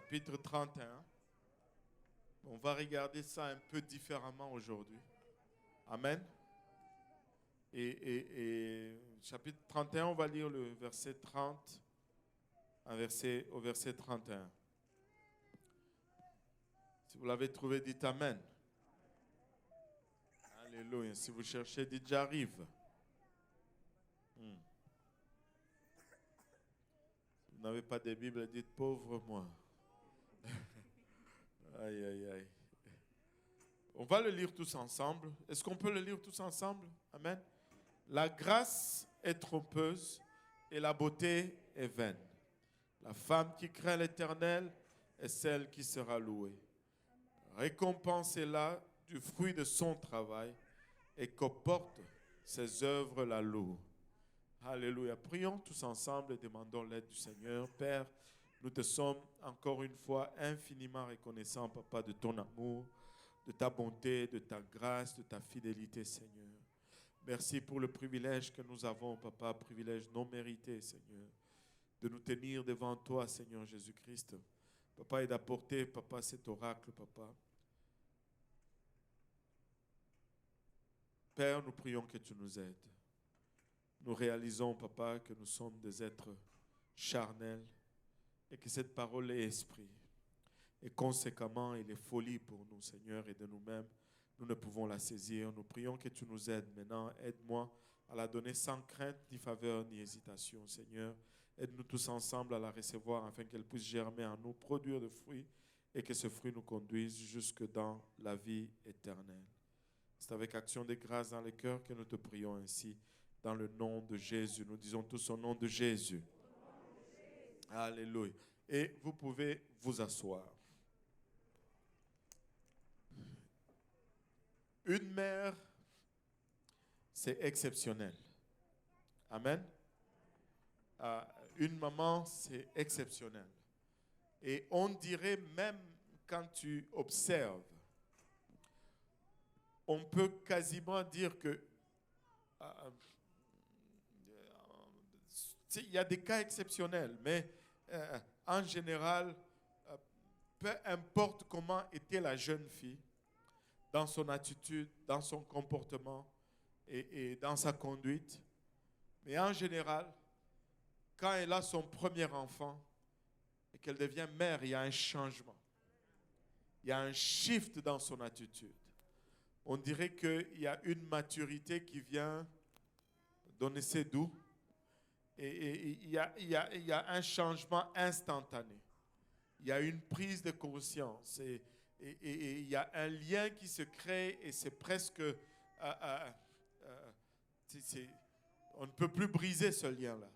chapitre 31. On va regarder ça un peu différemment aujourd'hui. Amen. Et chapitre 31, on va lire le verset 30 au verset 31. Si vous l'avez trouvé, dites Amen. Alléluia. Si vous cherchez, dites j'arrive. Si vous n'avez pas de Bible, dites pauvre moi. Aïe, aïe, aïe. On va le lire tous ensemble. Est-ce qu'on peut le lire tous ensemble? Amen. La grâce est trompeuse et la beauté est vaine. La femme qui craint l'Éternel est celle qui sera louée. Récompensez-la du fruit de son travail et qu'apporte ses œuvres la louent. Alléluia. Prions tous ensemble et demandons l'aide du Seigneur. Père, nous te sommes encore une fois infiniment reconnaissants, Papa, de ton amour, de ta bonté, de ta grâce, de ta fidélité, Seigneur. Merci pour le privilège que nous avons, Papa, privilège non mérité, Seigneur, de nous tenir devant toi, Seigneur Jésus-Christ, Papa, et d'apporter, Papa, cet oracle, Papa. Père, nous prions que tu nous aides. Nous réalisons, Papa, que nous sommes des êtres charnels et que cette parole est esprit. Et conséquemment, il est folie pour nous, Seigneur, et de nous-mêmes, nous ne pouvons la saisir. Nous prions que tu nous aides maintenant. Aide-moi à la donner sans crainte, ni faveur, ni hésitation, Seigneur. Aide-nous tous ensemble à la recevoir afin qu'elle puisse germer en nous, produire de fruits et que ce fruit nous conduise jusque dans la vie éternelle. C'est avec action de grâce dans le cœur que nous te prions ainsi. Dans le nom de Jésus. Nous disons tous au nom de Jésus. Alléluia. Et vous pouvez vous asseoir. Une mère, c'est exceptionnel. Amen. Une maman, c'est exceptionnel. Et on dirait même quand tu observes, on peut quasiment dire que il y a des cas exceptionnels, mais en général, peu importe comment était la jeune fille, dans son attitude, dans son comportement et dans sa conduite, mais en général, quand elle a son premier enfant et qu'elle devient mère, il y a un changement. Il y a un shift dans son attitude. On dirait qu'il y a une maturité qui vient donner ses doux. Et il y a un changement instantané. Il y a une prise de conscience. Et il y a un lien qui se crée et c'est presque... on ne peut plus briser ce lien-là.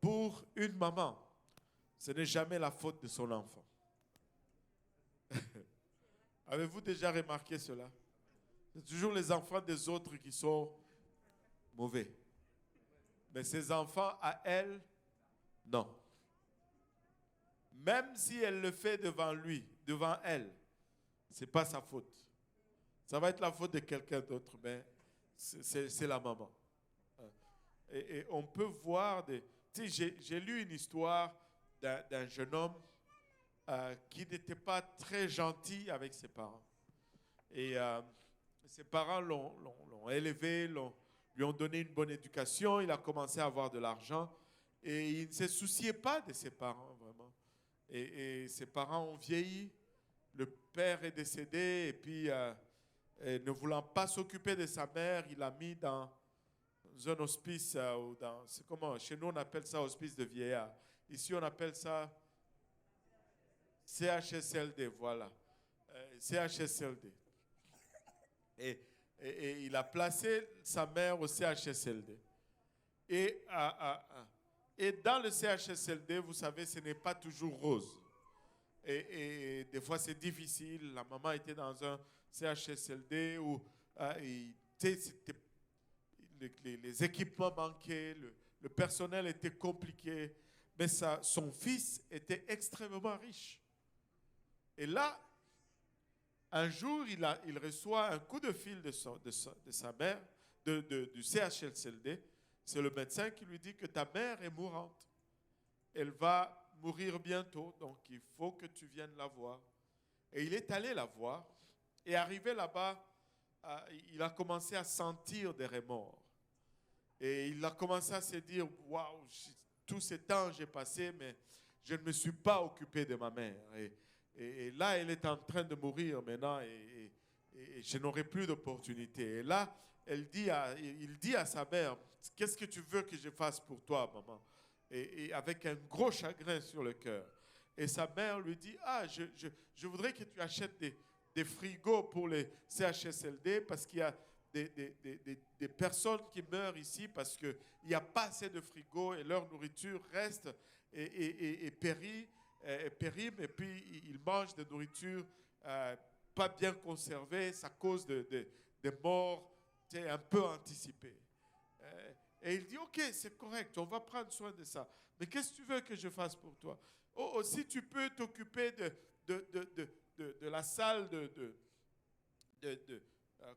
Pour une maman, ce n'est jamais la faute de son enfant. Avez-vous déjà remarqué cela? C'est toujours les enfants des autres qui sont mauvais. Mais ses enfants, à elle, non. Même si elle le fait devant lui, devant elle, ce n'est pas sa faute. Ça va être la faute de quelqu'un d'autre, mais c'est la maman. Et on peut voir des... Tu sais, j'ai lu une histoire d'un jeune homme qui n'était pas très gentil avec ses parents. Et ses parents l'ont élevé, lui ont donné une bonne éducation, il a commencé à avoir de l'argent et il ne se souciait pas de ses parents vraiment. Et ses parents ont vieilli, le père est décédé et puis ne voulant pas s'occuper de sa mère, il l'a mis dans un hospice, c'est comment, chez nous on appelle ça hospice de vieillard. Ici on appelle ça CHSLD, voilà. CHSLD. Et il a placé sa mère au CHSLD. Et dans le CHSLD, vous savez, ce n'est pas toujours rose. Et des fois, c'est difficile. La maman était dans un CHSLD où les équipements manquaient, le personnel était compliqué, mais son fils était extrêmement riche. Et là, un jour, il reçoit un coup de fil de sa mère, du CHSLD. C'est le médecin qui lui dit que ta mère est mourante. Elle va mourir bientôt, donc il faut que tu viennes la voir. Et il est allé la voir, et arrivé là-bas, il a commencé à sentir des remords. Et il a commencé à se dire, waouh, tout ce temps j'ai passé, mais je ne me suis pas occupé de ma mère. Et là, elle est en train de mourir maintenant, et je n'aurai plus d'opportunité. Et là, il dit à sa mère, qu'est-ce que tu veux que je fasse pour toi, maman? Et avec un gros chagrin sur le cœur. Et sa mère lui dit, je voudrais que tu achètes des frigos pour les CHSLD parce qu'il y a des personnes qui meurent ici parce qu'il n'y a pas assez de frigos et leur nourriture reste et périt, périme, et puis ils mangent de nourriture pas bien conservée, ça cause des morts un peu anticipées. Et il dit, ok, c'est correct, on va prendre soin de ça. Mais qu'est-ce que tu veux que je fasse pour toi? Oh, si tu peux t'occuper de la salle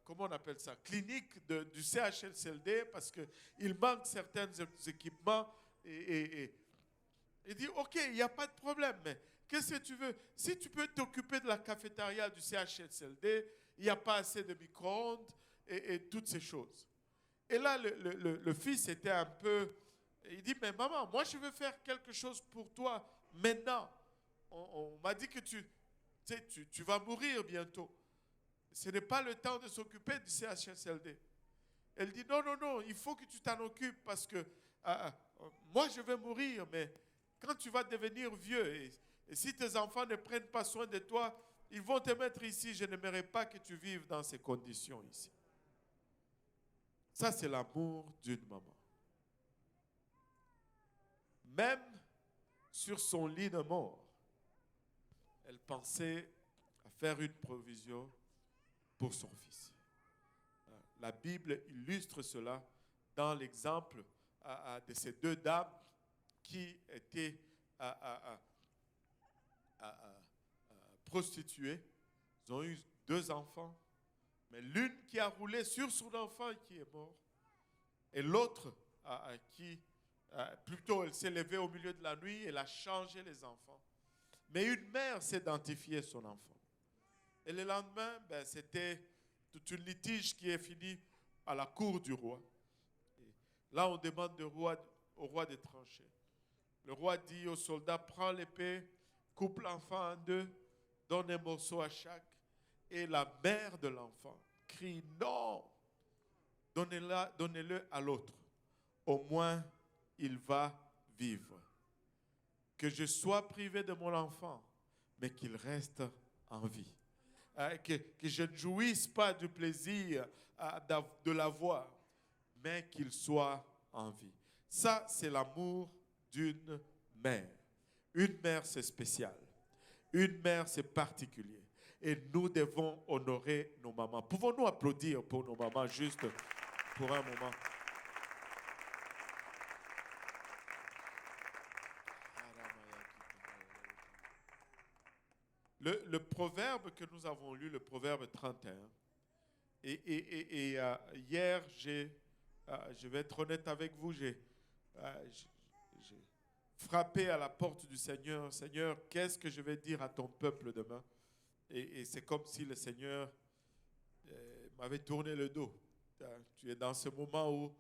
comment on appelle ça, clinique du CHSLD, parce qu'il manque certains équipements. Et il dit, ok, il n'y a pas de problème, mais qu'est-ce que tu veux? Si tu peux t'occuper de la cafétéria du CHSLD, il n'y a pas assez de micro-ondes et toutes ces choses. Et là, le fils était un peu... Il dit, mais maman, moi je veux faire quelque chose pour toi maintenant. On m'a dit que tu vas mourir bientôt. Ce n'est pas le temps de s'occuper du CHSLD. Elle dit, non, non, non, il faut que tu t'en occupes parce que moi je vais mourir, mais quand tu vas devenir vieux et si tes enfants ne prennent pas soin de toi, ils vont te mettre ici. Je n'aimerais pas que tu vives dans ces conditions ici. Ça, c'est l'amour d'une maman. Même sur son lit de mort, elle pensait à faire une provision pour son fils. La Bible illustre cela dans l'exemple de ces deux dames qui étaient prostituées. Ils ont eu 2 enfants, mais l'une qui a roulé sur son enfant et qui est mort, et l'autre qui, plutôt, elle s'est levée au milieu de la nuit, elle a changé les enfants. Mais une mère s'est identifiée son enfant. Et le lendemain, c'était toute une litige qui est finie à la cour du roi. Et là, on demande au roi de trancher. Le roi dit aux soldats, prends l'épée, coupe l'enfant en 2, donne un morceau à chaque. Et la mère de l'enfant crie, non, donnez-le à l'autre. Au moins, il va vivre. Que je sois privé de mon enfant, mais qu'il reste en vie. Que je ne jouisse pas du plaisir de l'avoir, mais qu'il soit en vie. Ça, c'est l'amour d'une mère. Une mère, c'est spécial. Une mère, c'est particulier. Et nous devons honorer nos mamans. Pouvons-nous applaudir pour nos mamans juste pour un moment? Le proverbe que nous avons lu, le proverbe 31, hier, je vais être honnête avec vous, j'ai frappé à la porte du Seigneur. Seigneur, qu'est-ce que je vais dire à ton peuple demain? Et c'est comme si le Seigneur m'avait tourné le dos. Tu es dans ce moment où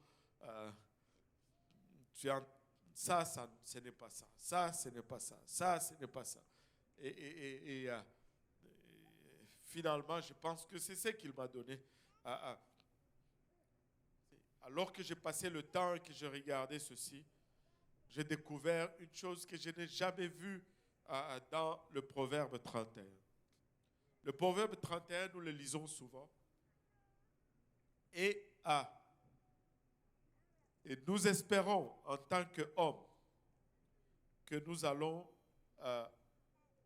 ça, ce n'est pas ça. Ça, ce n'est pas ça. Ça, ce n'est pas ça. Et finalement, je pense que c'est ce qu'il m'a donné. Alors que j'ai passé le temps et que je regardais ceci, j'ai découvert une chose que je n'ai jamais vue dans le Proverbe 31. Le Proverbe 31, nous le lisons souvent. Et nous espérons, en tant qu'hommes, que nous allons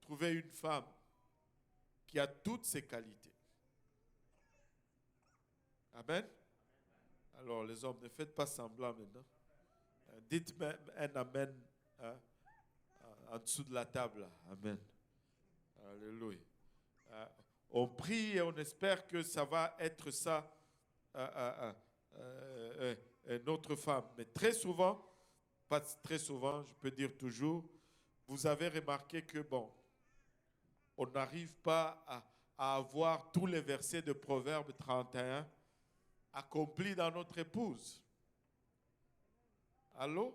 trouver une femme qui a toutes ses qualités. Amen. Alors, les hommes, ne faites pas semblant maintenant. Dites même un amen en dessous de la table. Amen. Alléluia. On prie et on espère que ça va être ça, notre femme. Mais très souvent, pas très souvent, je peux dire toujours, vous avez remarqué que, bon, on n'arrive pas à avoir tous les versets de Proverbe 31 accomplis dans notre épouse. Allô?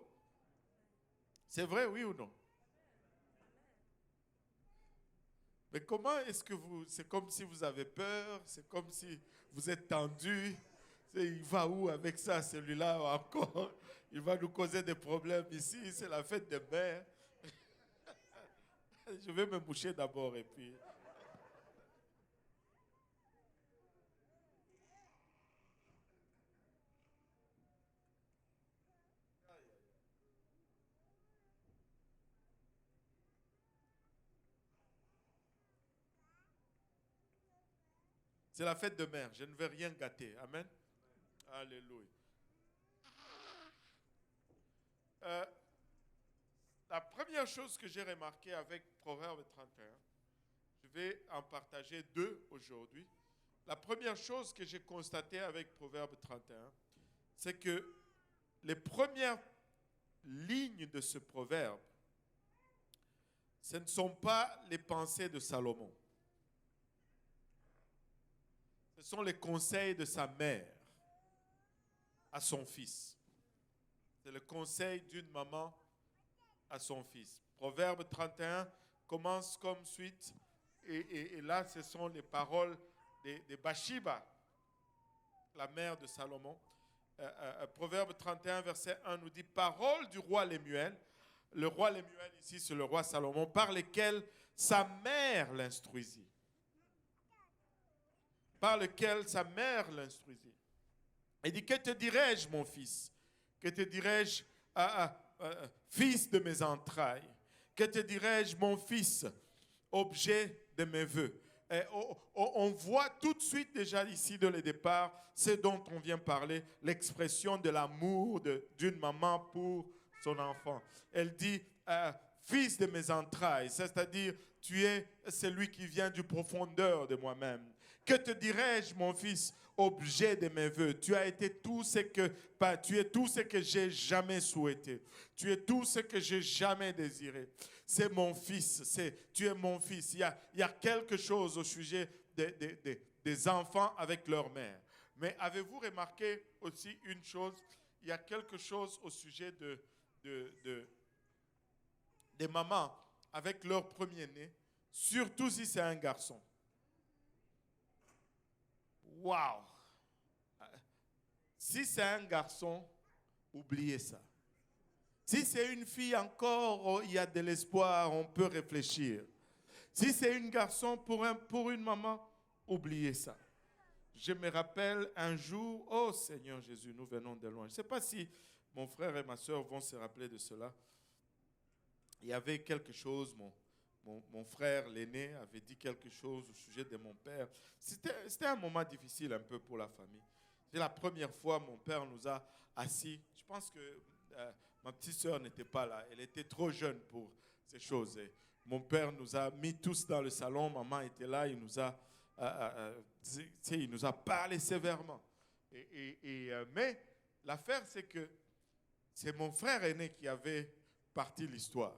C'est vrai, oui ou non? Mais comment est-ce que c'est comme si vous avez peur, c'est comme si vous êtes tendu. Il va où avec ça, celui-là encore? Il va nous causer des problèmes ici, c'est la fête des mères. Je vais me moucher d'abord et puis... C'est la fête de mère. Je ne vais rien gâter. Amen. Alléluia. La première chose que j'ai remarquée avec Proverbe 31, je vais en partager deux aujourd'hui. La première chose que j'ai constatée avec Proverbe 31, c'est que les premières lignes de ce proverbe, ce ne sont pas les pensées de Salomon. Ce sont les conseils de sa mère à son fils. C'est le conseil d'une maman à son fils. Proverbe 31 commence comme suite, et là, ce sont les paroles de Bathsheba, la mère de Salomon. Proverbe 31, verset 1 nous dit « Parole du roi Lemuel ». Le roi Lemuel, ici, c'est le roi Salomon, par lesquels sa mère l'instruisit. Par lequel sa mère l'instruisit. Il dit, que te dirais-je, mon fils? Que te dirais-je, fils de mes entrailles? Que te dirais-je, mon fils, objet de mes vœux? Et on voit tout de suite déjà ici, dès le départ, ce dont on vient parler, l'expression de l'amour d'une maman pour son enfant. Elle dit, fils de mes entrailles, c'est-à-dire, tu es celui qui vient du profondeur de moi-même. Que te dirais-je, mon fils, objet de mes vœux? Tu as été tout ce que, tu es tout ce que j'ai jamais souhaité. Tu es tout ce que j'ai jamais désiré. C'est mon fils, tu es mon fils. Il y a quelque chose au sujet des enfants avec leur mère. Mais avez-vous remarqué aussi une chose? Il y a quelque chose au sujet des mamans avec leur premier-né, surtout si c'est un garçon. Waouh! Si c'est un garçon, oubliez ça. Si c'est une fille encore, il y a de l'espoir, on peut réfléchir. Si c'est un garçon pour une maman, oubliez ça. Je me rappelle un jour, oh Seigneur Jésus, nous venons de loin. Je ne sais pas si mon frère et ma soeur vont se rappeler de cela. Il y avait quelque chose, mon frère, l'aîné, avait dit quelque chose au sujet de mon père. C'était un moment difficile un peu pour la famille. C'est la première fois mon père nous a assis. Je pense que ma petite soeur n'était pas là. Elle était trop jeune pour ces choses. Et mon père nous a mis tous dans le salon. Maman était là. Il nous a parlé sévèrement. Mais l'affaire, c'est que c'est mon frère aîné qui avait parti l'histoire.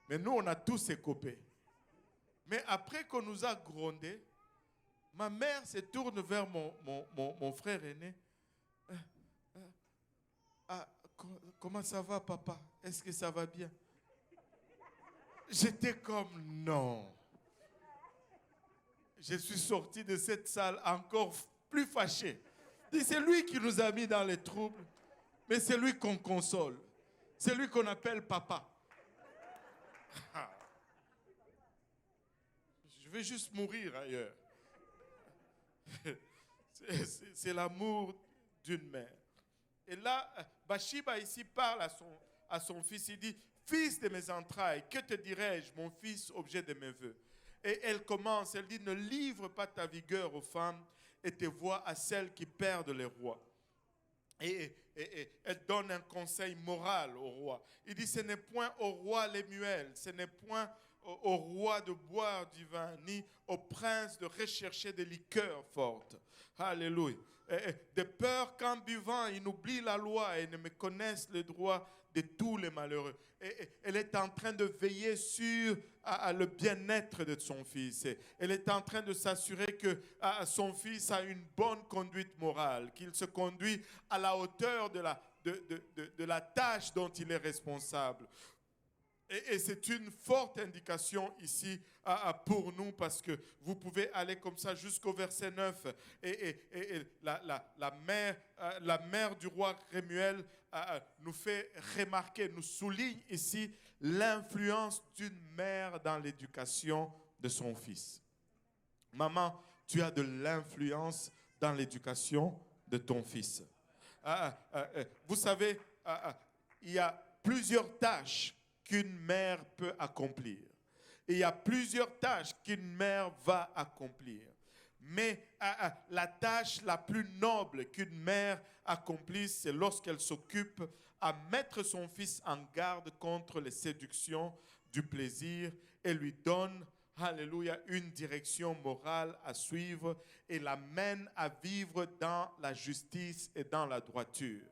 Mais nous, on a tous écopé. Mais après qu'on nous a grondés, ma mère se tourne vers mon frère aîné. Comment ça va, papa? Est-ce que ça va bien? J'étais comme non. Je suis sorti de cette salle encore plus fâché. C'est lui qui nous a mis dans les troubles, mais c'est lui qu'on console. C'est lui qu'on appelle papa. Je vais juste mourir ailleurs. C'est l'amour d'une mère. Et là, Bathsheba ici parle à son fils. Il dit, fils de mes entrailles, que te dirais-je, mon fils, objet de mes vœux? Et elle commence, elle dit, ne livre pas ta vigueur aux femmes et tes voix à celles qui perdent les rois. Et elle donne un conseil moral au roi. Il dit, ce n'est point au roi Lemuel, ce n'est point au roi de boire du vin, ni au prince de rechercher des liqueurs fortes. Alléluia. De peur qu'en buvant, ils n'oublient la loi et ne me connaissent le droit de tous les malheureux. Et elle est en train de veiller sur le bien-être de son fils. Et elle est en train de s'assurer que son fils a une bonne conduite morale, qu'il se conduit à la hauteur de la tâche dont il est responsable. Et c'est une forte indication ici pour nous, parce que vous pouvez aller comme ça jusqu'au verset 9. Et la mère du roi Rémuel nous fait remarquer, nous souligne ici l'influence d'une mère dans l'éducation de son fils. Maman, tu as de l'influence dans l'éducation de ton fils. Vous savez, il y a plusieurs tâches qu'une mère peut accomplir. Et il y a plusieurs tâches qu'une mère va accomplir. Mais la tâche la plus noble qu'une mère accomplisse, c'est lorsqu'elle s'occupe à mettre son fils en garde contre les séductions du plaisir et lui donne, alléluia, une direction morale à suivre et l'amène à vivre dans la justice et dans la droiture.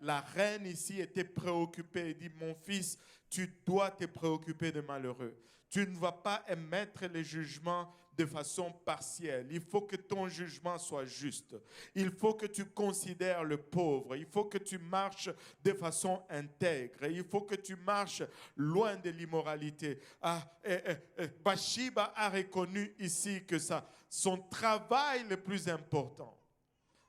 La reine ici était préoccupée et dit, mon fils, tu dois te préoccuper des malheureux. Tu ne vas pas émettre les jugements de façon partielle. Il faut que ton jugement soit juste. Il faut que tu considères le pauvre. Il faut que tu marches de façon intègre. Il faut que tu marches loin de l'immoralité. Bathsheba a reconnu ici que son travail le plus important,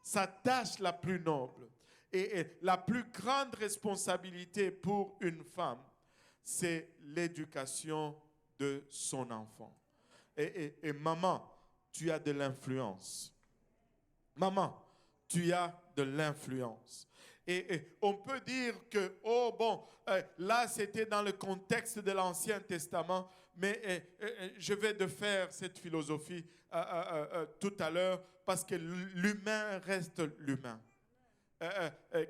sa tâche la plus noble et la plus grande responsabilité pour une femme, c'est l'éducation de son enfant. Et maman, tu as de l'influence. Maman, tu as de l'influence. Et on peut dire que, là c'était dans le contexte de l'Ancien Testament, mais je vais de faire cette philosophie tout à l'heure, parce que l'humain reste l'humain.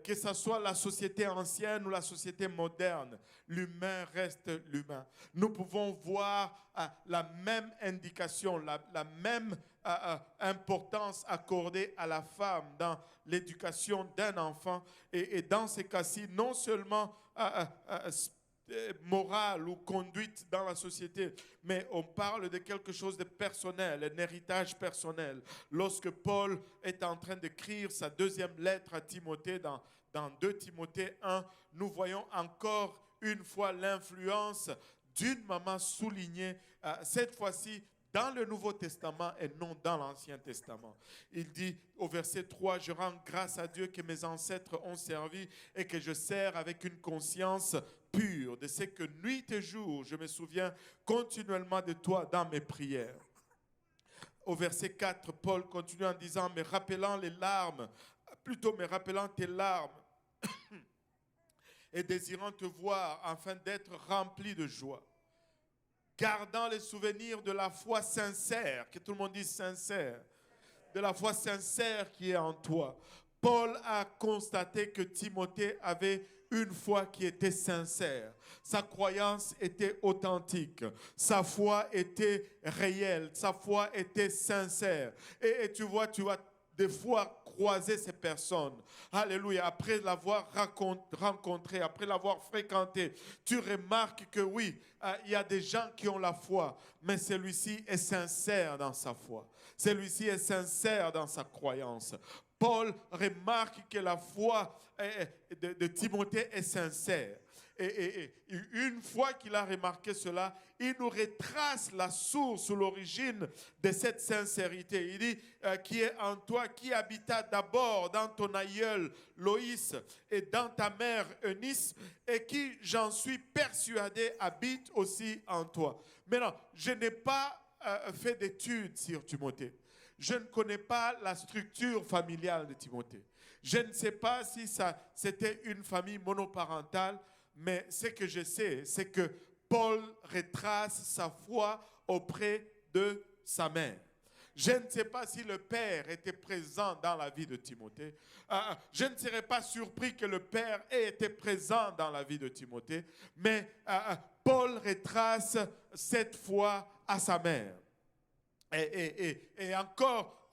Que ce soit la société ancienne ou la société moderne, l'humain reste l'humain. Nous pouvons voir la même indication, la même importance accordée à la femme dans l'éducation d'un enfant. Et dans ces cas-ci, non seulement morale ou conduite dans la société, mais on parle de quelque chose de personnel, un héritage personnel. Lorsque Paul est en train d'écrire sa deuxième lettre à Timothée, dans 2 Timothée 1, nous voyons encore une fois l'influence d'une maman soulignée, cette fois-ci dans le Nouveau Testament et non dans l'Ancien Testament. Il dit au verset 3, « Je rends grâce à Dieu que mes ancêtres ont servi et que je sers avec une conscience pure, de ce que nuit et jour, je me souviens continuellement de toi dans mes prières. » Au verset 4, Paul continue en disant, me rappelant tes larmes et désirant te voir afin d'être rempli de joie. Gardant les souvenirs de la foi sincère, que tout le monde dise sincère, de la foi sincère qui est en toi. Paul a constaté que Timothée avait une foi qui était sincère. Sa croyance était authentique. Sa foi était réelle. Sa foi était sincère. Et tu vois, tu vas des fois croiser ces personnes. Alléluia. Après l'avoir rencontré, après l'avoir fréquenté, tu remarques que oui, il y a des gens qui ont la foi, mais celui-ci est sincère dans sa foi. Celui-ci est sincère dans sa croyance. Paul remarque que la foi de Timothée est sincère. Et une fois qu'il a remarqué cela, il nous retrace la source ou l'origine de cette sincérité. Il dit, qui est en toi, qui habita d'abord dans ton aïeul Loïs et dans ta mère Eunice, et qui, j'en suis persuadé, habite aussi en toi. Maintenant, je n'ai pas fait d'études sur Timothée. Je ne connais pas la structure familiale de Timothée. Je ne sais pas si c'était une famille monoparentale, mais ce que je sais, c'est que Paul retrace sa foi auprès de sa mère. Je ne sais pas si le père était présent dans la vie de Timothée. Je ne serais pas surpris que le père ait été présent dans la vie de Timothée, mais Paul retrace cette foi à sa mère. Et encore,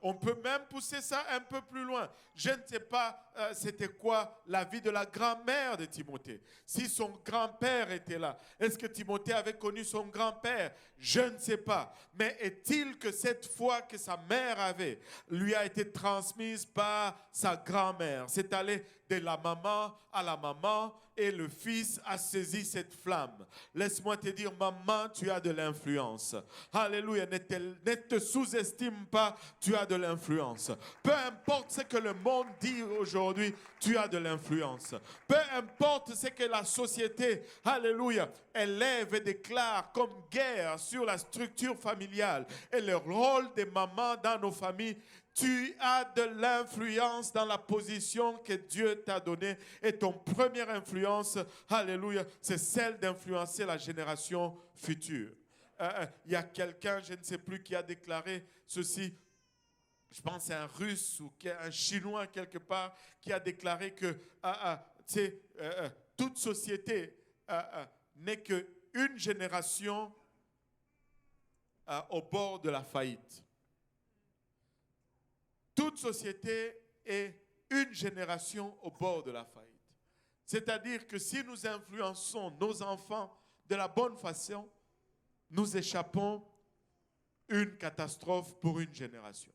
on peut même pousser ça un peu plus loin. Je ne sais pas c'était quoi la vie de la grand-mère de Timothée. Si son grand-père était là, est-ce que Timothée avait connu son grand-père? Je ne sais pas. Mais est-il que cette foi que sa mère avait lui a été transmise par sa grand-mère? C'est allé de la maman à la maman et le fils a saisi cette flamme. Laisse-moi te dire, maman, tu as de l'influence. Alléluia, ne te sous-estime pas, tu as de l'influence. Peu importe ce que le monde dit aujourd'hui, tu as de l'influence. Peu importe ce que la société, alléluia, élève et déclare comme guerre sur la structure familiale et le rôle des mamans dans nos familles, tu as de l'influence dans la position que Dieu t'a donnée. Et ton première influence, alléluia, c'est celle d'influencer la génération future. Il y a quelqu'un, je ne sais plus, qui a déclaré ceci. Je pense que c'est un Russe ou un Chinois quelque part qui a déclaré que toute société n'est qu'une génération au bord de la faillite. Toute société est une génération au bord de la faillite. C'est-à-dire que si nous influençons nos enfants de la bonne façon, nous échappons une catastrophe pour une génération.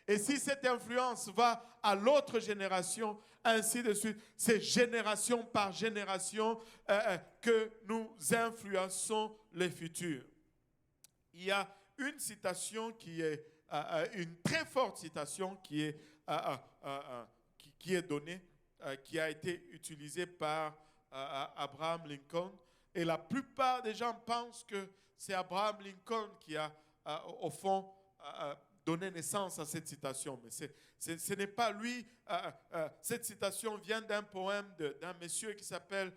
Et si cette influence va à l'autre génération, ainsi de suite, c'est génération par génération que nous influençons les futurs. Il y a une citation qui est une très forte citation qui est donnée, qui a été utilisée par Abraham Lincoln. Et la plupart des gens pensent que c'est Abraham Lincoln qui a, au fond, donné naissance à cette citation. Mais ce n'est pas lui. Cette citation vient d'un poème d'un monsieur qui s'appelle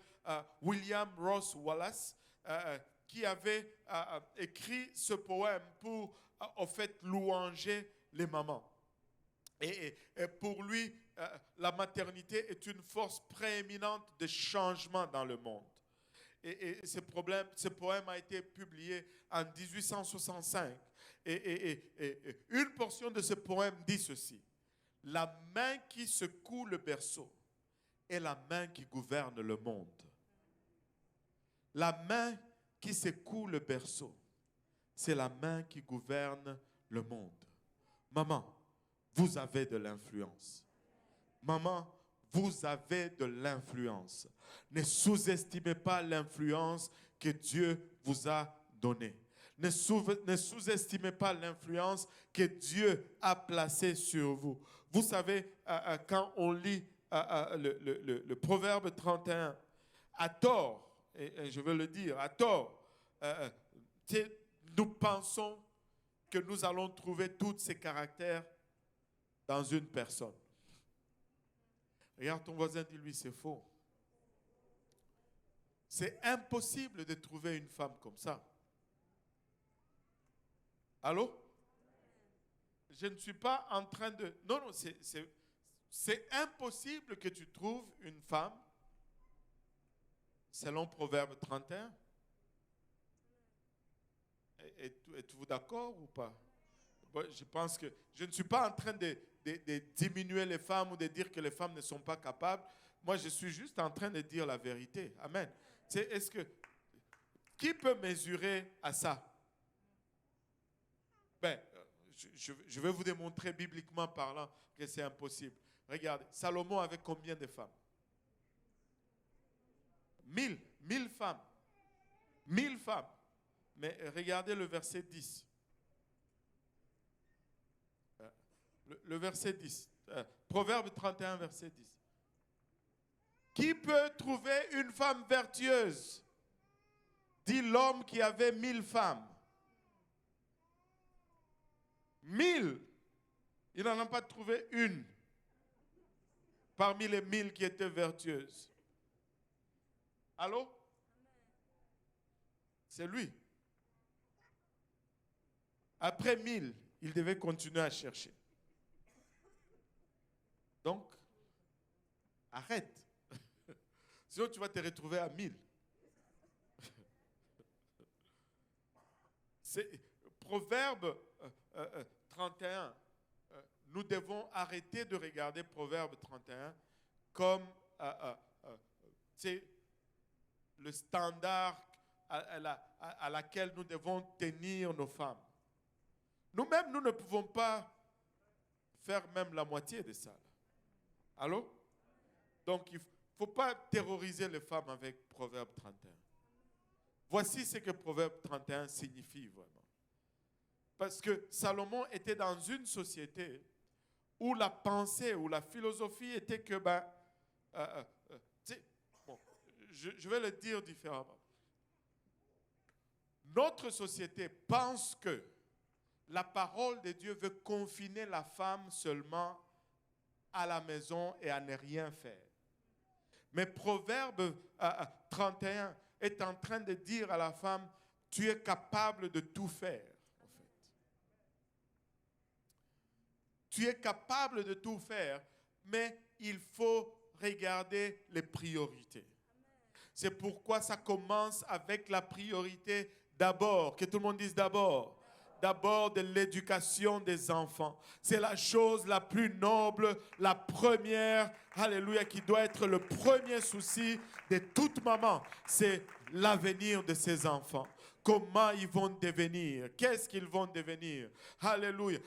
William Ross Wallace, qui avait écrit ce poème pour, en fait, louanger les mamans. Et pour lui, la maternité est une force prééminente de changement dans le monde. Et ce poème a été publié en 1865. Et une portion de ce poème dit ceci. La main qui secoue le berceau est la main qui gouverne le monde. La main qui secoue le berceau, c'est la main qui gouverne le monde. Maman, vous avez de l'influence. Maman, vous avez de l'influence. Ne sous-estimez pas l'influence que Dieu vous a donnée. Ne sous-estimez pas l'influence que Dieu a placée sur vous. Vous savez, quand on lit le Proverbe 31, à tort, et je veux le dire, à tort, nous pensons que nous allons trouver tous ces caractères dans une personne. Regarde ton voisin, dis-lui, c'est faux. C'est impossible de trouver une femme comme ça. Allô? Je ne suis pas en train de... Non, c'est impossible que tu trouves une femme, selon Proverbe 31. Êtes-vous d'accord ou pas? Bon, je pense que je ne suis pas en train de diminuer les femmes ou de dire que les femmes ne sont pas capables. Moi, je suis juste en train de dire la vérité. Amen. Est-ce que... Qui peut mesurer à ça? Ben, je vais vous démontrer bibliquement parlant que c'est impossible. Regardez, Salomon avait combien de femmes? 1000 femmes. 1000 femmes. Mais regardez le verset 10. Le verset 10. Proverbe 31, verset 10. Qui peut trouver une femme vertueuse? Dit l'homme qui avait 1000 femmes. 1000. Il n'en a pas trouvé une parmi les 1000 qui étaient vertueuses. Allô? C'est lui. Après 1000, il devait continuer à chercher. Donc, arrête. Sinon, tu vas te retrouver à 1000. C'est Proverbe 31. nous devons arrêter de regarder Proverbe 31 comme c'est le standard à laquelle nous devons tenir nos femmes. Nous-mêmes, nous ne pouvons pas faire même la moitié de ça. Allô? Donc, il ne faut pas terroriser les femmes avec Proverbe 31. Voici ce que Proverbe 31 signifie vraiment. Parce que Salomon était dans une société où la pensée, où la philosophie était que, je vais le dire différemment. Notre société pense que la parole de Dieu veut confiner la femme seulement à la maison et à ne rien faire. Mais Proverbe 31 est en train de dire à la femme, tu es capable de tout faire. En fait. Tu es capable de tout faire, mais il faut regarder les priorités. C'est pourquoi ça commence avec la priorité d'abord. Que tout le monde dise d'abord. D'abord de l'éducation des enfants. C'est la chose la plus noble, la première, alléluia, qui doit être le premier souci de toute maman. C'est l'avenir de ses enfants. Comment ils vont devenir? Qu'est-ce qu'ils vont devenir? Alléluia.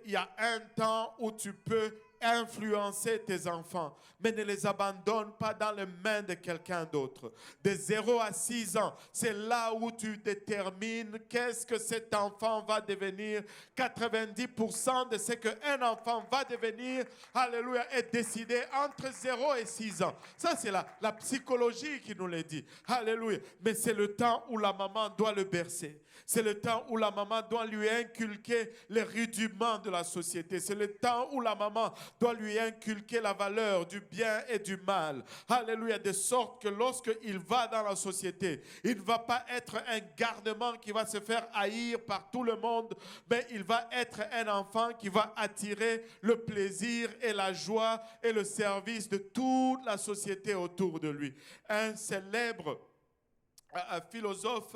Il y a un temps où tu peux influencer tes enfants, mais ne les abandonne pas dans les mains de quelqu'un d'autre. De 0 à 6 ans, c'est là où tu détermines qu'est-ce que cet enfant va devenir. 90% de ce qu'un enfant va devenir, alléluia, est décidé entre 0 et 6 ans. Ça, c'est la psychologie qui nous le dit. Alléluia. Mais c'est le temps où la maman doit le bercer. C'est le temps où la maman doit lui inculquer les rudiments de la société. C'est le temps où la maman doit lui inculquer la valeur du bien et du mal. Alléluia. De sorte que lorsqu'il va dans la société, il ne va pas être un gardement qui va se faire haïr par tout le monde, mais il va être un enfant qui va attirer le plaisir et la joie et le service de toute la société autour de lui. Un célèbre philosophe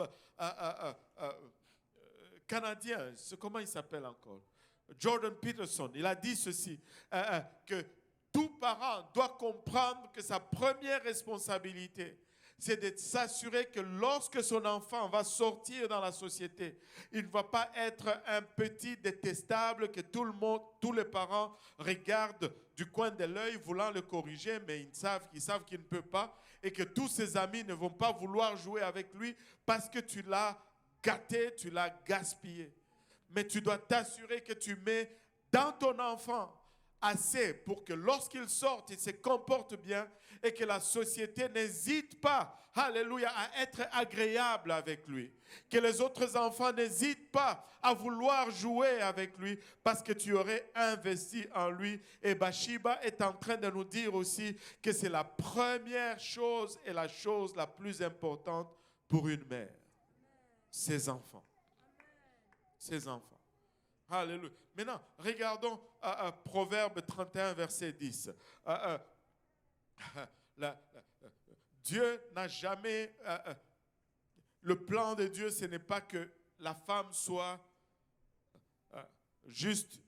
canadien, comment il s'appelle encore? Jordan Peterson, il a dit ceci, que tout parent doit comprendre que sa première responsabilité, c'est de s'assurer que lorsque son enfant va sortir dans la société, il ne va pas être un petit détestable que tous les parents regardent du coin de l'œil voulant le corriger, mais ils savent qu'il ne peut pas, et que tous ses amis ne vont pas vouloir jouer avec lui parce que tu l'as gâté, tu l'as gaspillé. Mais tu dois t'assurer que tu mets dans ton enfant assez pour que lorsqu'il sorte, il se comporte bien et que la société n'hésite pas, alléluia, à être agréable avec lui. Que les autres enfants n'hésitent pas à vouloir jouer avec lui parce que tu aurais investi en lui. Et Bathsheba est en train de nous dire aussi que c'est la première chose et la chose la plus importante pour une mère. Ses enfants. Ses enfants. Alléluia. Maintenant, regardons Proverbe 31, verset 10. Dieu n'a jamais... le plan de Dieu, ce n'est pas que la femme soit juste...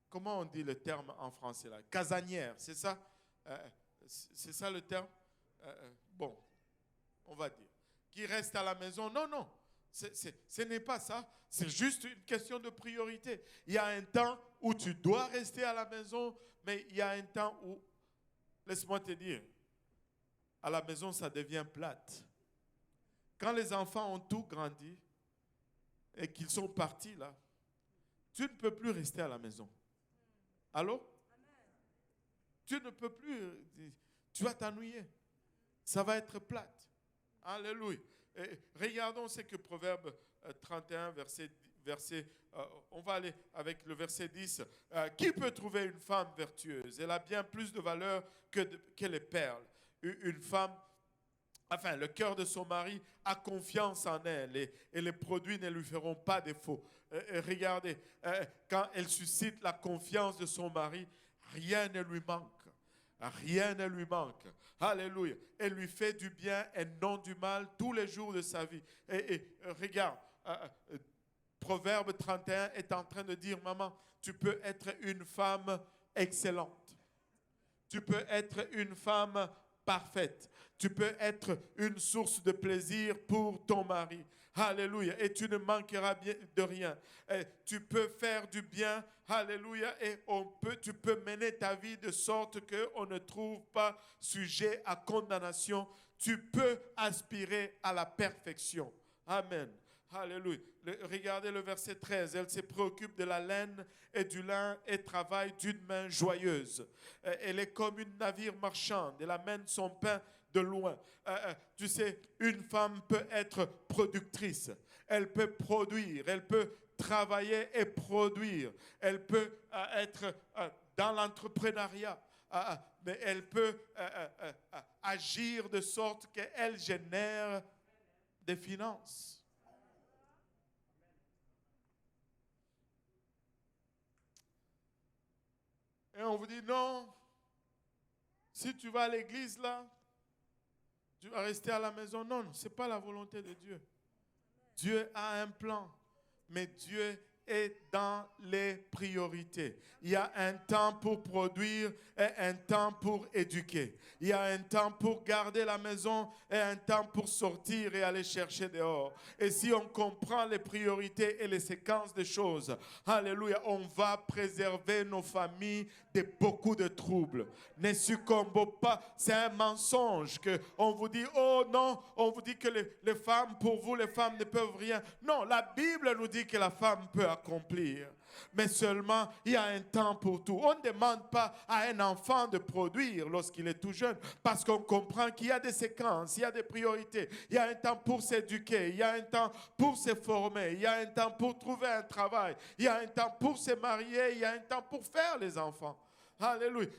Comment on dit le terme en français là? Casanière, c'est ça? C'est ça le terme? Bon, on va dire. Qui reste à la maison? Non, non. Ce n'est pas ça, c'est juste une question de priorité. Il y a un temps où tu dois rester à la maison, mais il y a un temps où, laisse-moi te dire, à la maison ça devient plate. Quand les enfants ont tout grandi et qu'ils sont partis là, tu ne peux plus rester à la maison. Allô? Tu ne peux plus, tu vas t'ennuyer. Ça va être plate. Alléluia. Et regardons ce que Proverbe 31, on va aller avec le verset 10. Qui peut trouver une femme vertueuse? Elle a bien plus de valeur que les perles. Une femme, enfin, le cœur de son mari a confiance en elle et les produits ne lui feront pas défaut. Regardez, quand elle suscite la confiance de son mari, rien ne lui manque. Rien ne lui manque. Alléluia. Elle lui fait du bien et non du mal tous les jours de sa vie. Et regarde, Proverbe 31 est en train de dire, maman, tu peux être une femme excellente. Tu peux être une femme parfaite. Tu peux être une source de plaisir pour ton mari. Alléluia. Et tu ne manqueras de rien. Et tu peux faire du bien. Alléluia. Et tu peux mener ta vie de sorte qu'on ne trouve pas sujet à condamnation. Tu peux aspirer à la perfection. Amen. Alléluia. Regardez le verset 13. Elle se préoccupe de la laine et du lin et travaille d'une main joyeuse. Elle est comme une navire marchande. Elle amène son pain de loin. Tu sais, une femme peut être productrice. Elle peut produire. Elle peut travailler et produire. Elle peut être dans l'entrepreneuriat. Mais elle peut agir de sorte qu'elle génère des finances. Et on vous dit non, si tu vas à l'église là, tu vas rester à la maison. Non, ce n'est pas la volonté de Dieu. Dieu a un plan, mais Dieu est dans les priorités. Il y a un temps pour produire et un temps pour éduquer. Il y a un temps pour garder la maison et un temps pour sortir et aller chercher dehors. Et si on comprend les priorités et les séquences des choses, alléluia, on va préserver nos familles de beaucoup de troubles. Ne succombez pas. C'est un mensonge qu'on vous dit, oh non, on vous dit que les femmes, pour vous, les femmes ne peuvent rien. Non, la Bible nous dit que la femme peut accomplir. Mais seulement, il y a un temps pour tout. On ne demande pas à un enfant de produire lorsqu'il est tout jeune, parce qu'on comprend qu'il y a des séquences, il y a des priorités. Il y a un temps pour s'éduquer, il y a un temps pour se former, il y a un temps pour trouver un travail, il y a un temps pour se marier, il y a un temps pour faire les enfants. Alléluia.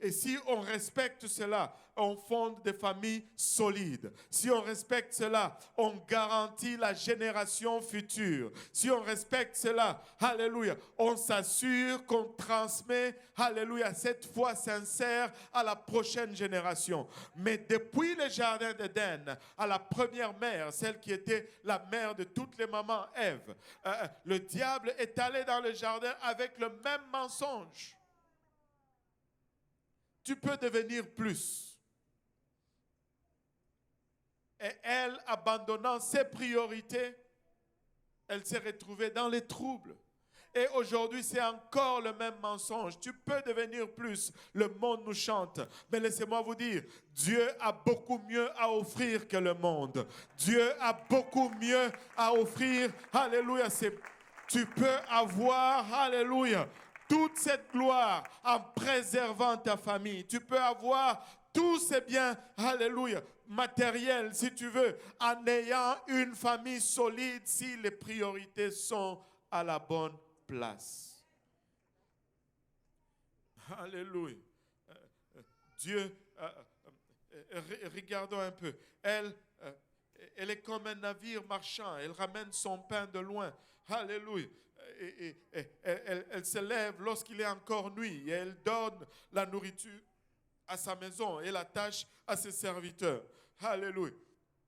Et si on respecte cela, on fonde des familles solides. Si on respecte cela, on garantit la génération future. Si on respecte cela, alléluia, on s'assure qu'on transmet, alléluia, cette foi sincère à la prochaine génération. Mais depuis le jardin d'Éden, à la première mère, celle qui était la mère de toutes les mamans, Ève, le diable est allé dans le jardin avec le même mensonge. Tu peux devenir plus. Et elle, abandonnant ses priorités, elle s'est retrouvée dans les troubles. Et aujourd'hui, c'est encore le même mensonge. Tu peux devenir plus. Le monde nous chante. Mais laissez-moi vous dire, Dieu a beaucoup mieux à offrir que le monde. Dieu a beaucoup mieux à offrir. Alléluia. Tu peux avoir, alléluia, toute cette gloire en préservant ta famille. Tu peux avoir tous ces biens, alléluia, matériels, si tu veux, en ayant une famille solide si les priorités sont à la bonne place. Alléluia. Dieu, regardons un peu. Elle est comme un navire marchand. Elle ramène son pain de loin. Alléluia. Elle se lève lorsqu'il est encore nuit et elle donne la nourriture à sa maison et la tâche à ses serviteurs. Alléluia.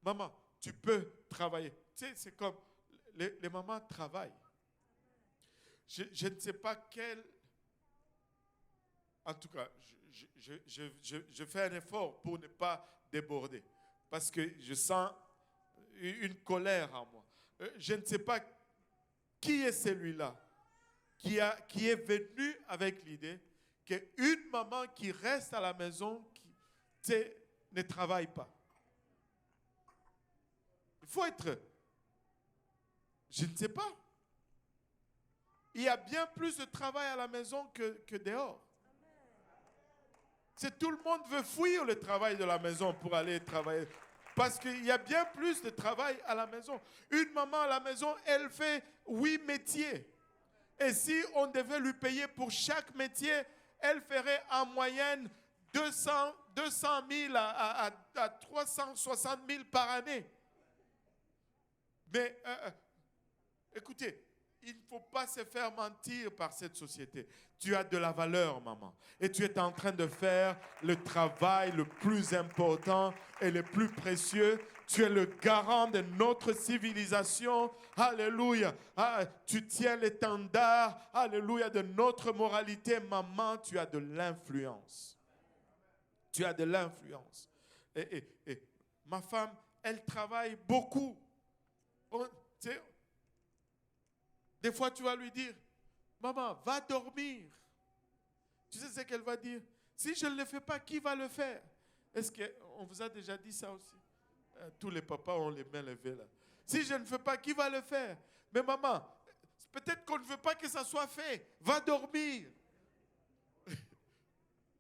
Maman, tu peux travailler. Tu sais, c'est comme les mamans travaillent. Je ne sais pas quel... En tout cas, je fais un effort pour ne pas déborder parce que je sens une colère en moi. Je ne sais pas qui est celui-là qui est venu avec l'idée qu'une maman qui reste à la maison ne travaille pas. Il faut être... Je ne sais pas. Il y a bien plus de travail à la maison que dehors. C'est tout le monde veut fuir le travail de la maison pour aller travailler. Parce qu'il y a bien plus de travail à la maison. Une maman à la maison, elle fait 8 métiers. Et si on devait lui payer pour chaque métier, elle ferait en moyenne 200 000 à 360 000 par année. Mais écoutez, il ne faut pas se faire mentir par cette société. Tu as de la valeur, maman. Et tu es en train de faire le travail le plus important et le plus précieux Tu es le garant de notre civilisation. Alléluia. Ah, tu tiens l'étendard, alléluia, de notre moralité. Maman, tu as de l'influence. Tu as de l'influence. Et ma femme, elle travaille beaucoup. Des fois, tu vas lui dire, maman, va dormir. Tu sais ce qu'elle va dire? Si je ne le fais pas, qui va le faire? Est-ce qu'on vous a déjà dit ça aussi? Tous les papas ont les mains levées là. Si je ne fais pas, qui va le faire? Mais maman, peut-être qu'on ne veut pas que ça soit fait. Va dormir.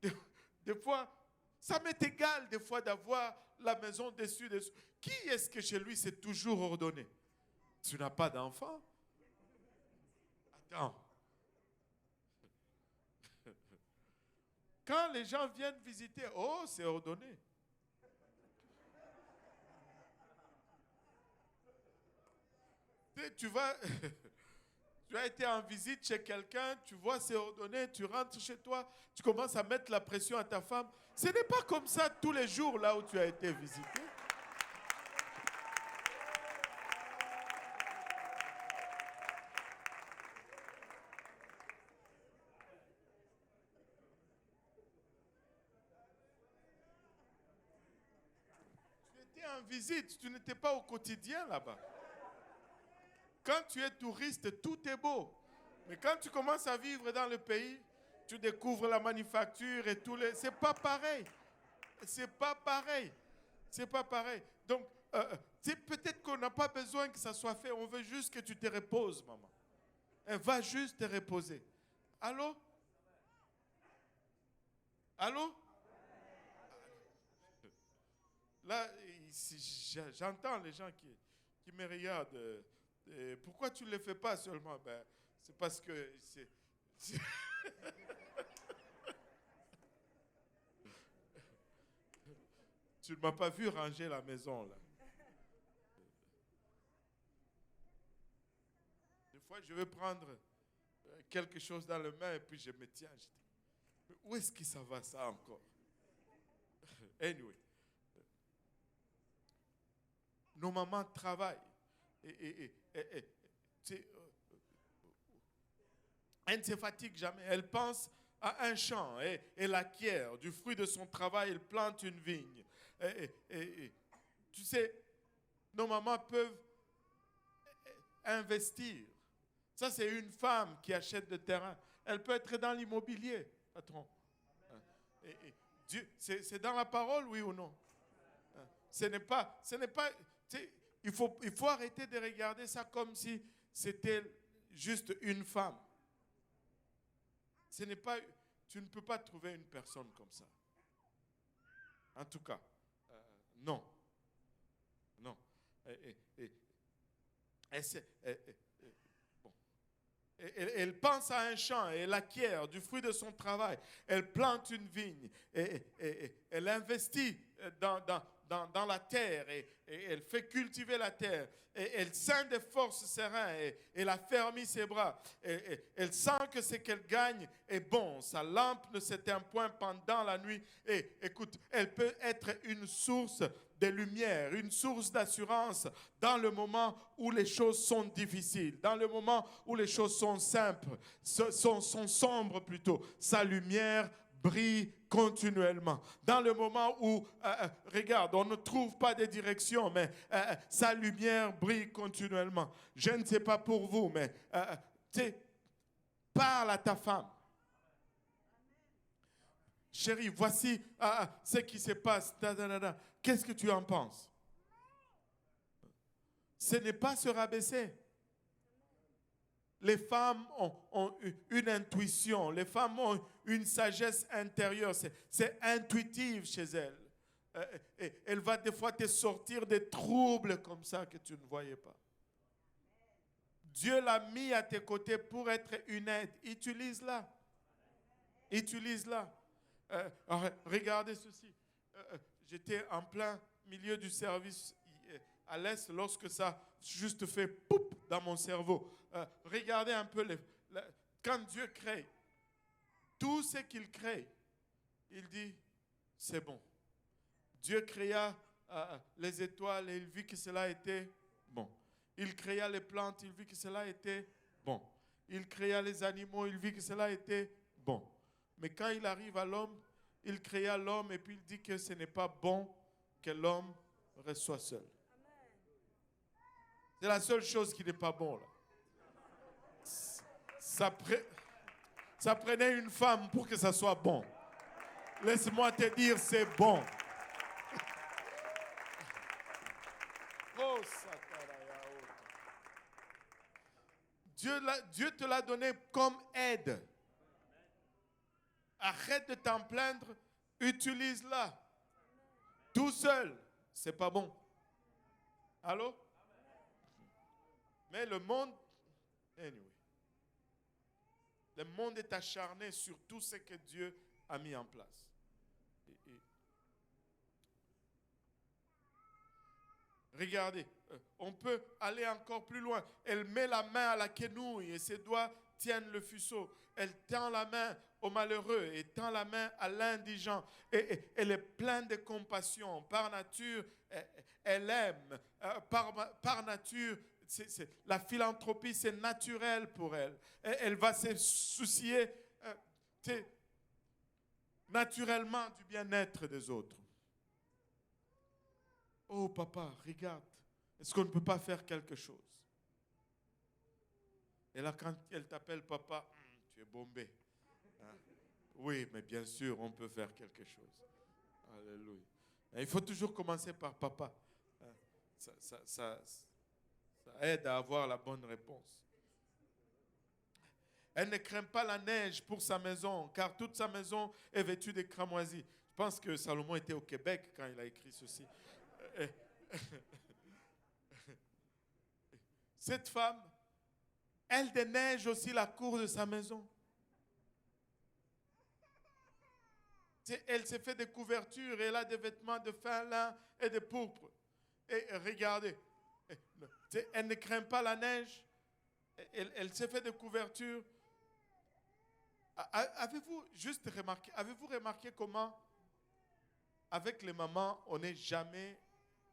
Des fois, ça m'est égal des fois d'avoir la maison dessus. Qui est-ce que chez lui c'est toujours ordonné? Tu n'as pas d'enfant? Attends. Quand les gens viennent visiter, oh, c'est ordonné. Tu vas, tu as été en visite chez quelqu'un, tu vois, c'est ordonné, tu rentres chez toi, tu commences à mettre la pression à ta femme. Ce n'est pas comme ça tous les jours là où tu as été visité. Tu étais en visite, tu n'étais pas au quotidien là-bas. Quand tu es touriste, tout est beau. Mais quand tu commences à vivre dans le pays, tu découvres la manufacture et tous les... C'est pas pareil. C'est pas pareil. C'est pas pareil. Donc, peut-être qu'on n'a pas besoin que ça soit fait. On veut juste que tu te reposes, maman. Va juste te reposer. Allô? Allô? Là, j'entends les gens qui me regardent. Pourquoi tu ne le fais pas seulement? Ben, c'est parce que tu ne m'as pas vu ranger la maison là. Des fois, je vais prendre quelque chose dans les mains et puis je me tiens. Je dis, mais où est-ce que ça va ça encore? Anyway. Nos mamans travaillent. Elle ne se fatigue jamais. Elle pense à un champ et elle acquiert. Du fruit de son travail, elle plante une vigne. Tu sais, nos mamans peuvent investir. Ça, c'est une femme qui achète de terrain. Elle peut être dans l'immobilier, patron. Dieu, c'est dans la parole, oui ou non? Ce n'est pas, il faut arrêter de regarder ça comme si c'était juste une femme. Ce n'est pas, tu ne peux pas trouver une personne comme ça. En tout cas, non. Non. Elle pense à un champ, elle acquiert du fruit de son travail, elle plante une vigne, elle investit dans la terre et elle fait cultiver la terre. Et elle sent des forces ses reins et elle affermit ses bras. Elle sent que ce qu'elle gagne est bon. Sa lampe ne s'éteint point pendant la nuit. Et écoute, elle peut être une source de lumière, une source d'assurance dans le moment où les choses sont difficiles, dans le moment où les choses sont simples, sont sombres plutôt. Sa lumière brille continuellement. Dans le moment où, regarde, on ne trouve pas de direction, mais sa lumière brille continuellement. Je ne sais pas pour vous, mais parle à ta femme. Chérie, voici ce qui se passe. Qu'est-ce que tu en penses? Ce n'est pas se rabaisser. Les femmes ont une intuition, les femmes ont une sagesse intérieure, c'est intuitif chez elles. Elle va des fois te sortir des troubles comme ça que tu ne voyais pas. Dieu l'a mis à tes côtés pour être une aide. Utilise-la. Utilise-la. Regardez ceci. J'étais en plein milieu du service à l'Est lorsque ça juste fait poup dans mon cerveau. Regardez un peu, quand Dieu crée, tout ce qu'il crée, il dit, c'est bon. Dieu créa les étoiles et il vit que cela était bon. Il créa les plantes, il vit que cela était bon. Il créa les animaux, il vit que cela était bon. Mais quand il arrive à l'homme, il créa l'homme et puis il dit que ce n'est pas bon que l'homme soit seul. C'est la seule chose qui n'est pas bon là. Ça prenait une femme pour que ça soit bon. Laisse-moi te dire, c'est bon. Oh, Dieu te l'a donné comme aide. Arrête de t'en plaindre, utilise-la. Tout seul, c'est pas bon. Allô? Mais le monde, anyway, le monde est acharné sur tout ce que Dieu a mis en place. Regardez, on peut aller encore plus loin. Elle met la main à la quenouille et ses doigts tiennent le fuseau. Elle tend la main au malheureux et tend la main à l'indigent. Et elle est pleine de compassion. Par nature, elle aime. Par nature, la philanthropie, c'est naturel pour elle. Elle va se soucier naturellement du bien-être des autres. Oh papa, regarde, est-ce qu'on ne peut pas faire quelque chose? Et là, quand elle t'appelle papa, tu es bombé. Hein? Oui, mais bien sûr, on peut faire quelque chose. Alléluia. Et il faut toujours commencer par papa. Hein? Ça aide à avoir la bonne réponse. Elle ne craint pas la neige pour sa maison, car toute sa maison est vêtue de cramoisis. Je pense que Salomon était au Québec quand il a écrit ceci. Cette femme, elle déneige aussi la cour de sa maison. Elle s'est fait des couvertures et elle a des vêtements de fin lin et de pourpre. Et regardez, elle ne craint pas la neige. Elle s'est fait des couvertures. Avez-vous remarqué comment, avec les mamans, on n'est jamais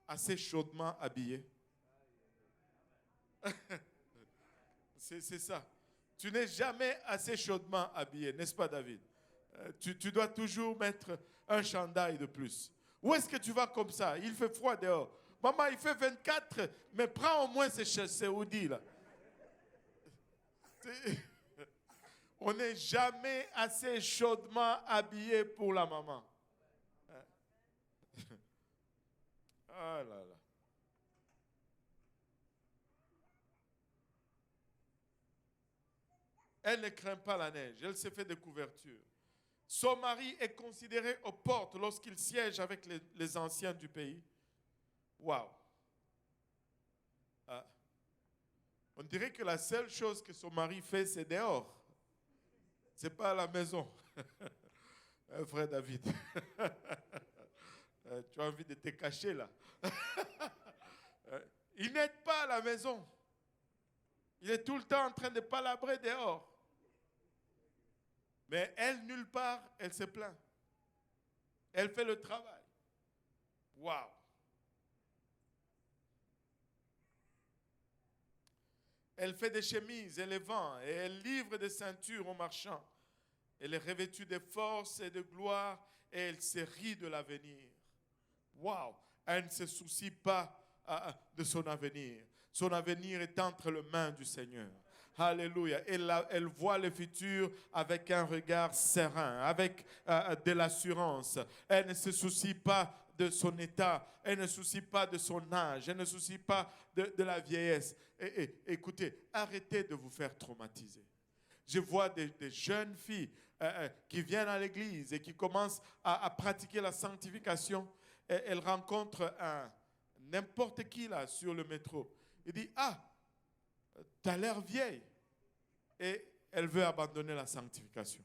assez chaudement habillé? C'est ça. Tu n'es jamais assez chaudement habillé, n'est-ce pas, David? Tu dois toujours mettre un chandail de plus. Où est-ce que tu vas comme ça? Il fait froid dehors. Maman, il fait 24, mais prends au moins ces hoodies là. On n'est jamais assez chaudement habillé pour la maman. Ah là là. Elle ne craint pas la neige. Elle s'est fait des couvertures. Son mari est considéré aux portes lorsqu'il siège avec les anciens du pays. Waouh. Ah. On dirait que la seule chose que son mari fait, c'est dehors. Ce n'est pas à la maison. Frère David. Tu as envie de te cacher là. Il n'aide pas à la maison. Il est tout le temps en train de palabrer dehors. Mais elle, nulle part, elle se plaint. Elle fait le travail. Waouh! Elle fait des chemises, elle les vend, et elle livre des ceintures aux marchands. Elle est revêtue de force et de gloire, et elle se rit de l'avenir. Waouh! Elle ne se soucie pas de son avenir. Son avenir est entre les mains du Seigneur. Alléluia. Elle voit le futur avec un regard serein, avec de l'assurance. Elle ne se soucie pas de son état. Elle ne se soucie pas de son âge. Elle ne se soucie pas de la vieillesse. Écoutez, arrêtez de vous faire traumatiser. Je vois des jeunes filles qui viennent à l'église et qui commencent à pratiquer la sanctification. Et elles rencontrent n'importe qui là sur le métro. Il dit, tu as l'air vieille. Et elle veut abandonner la sanctification.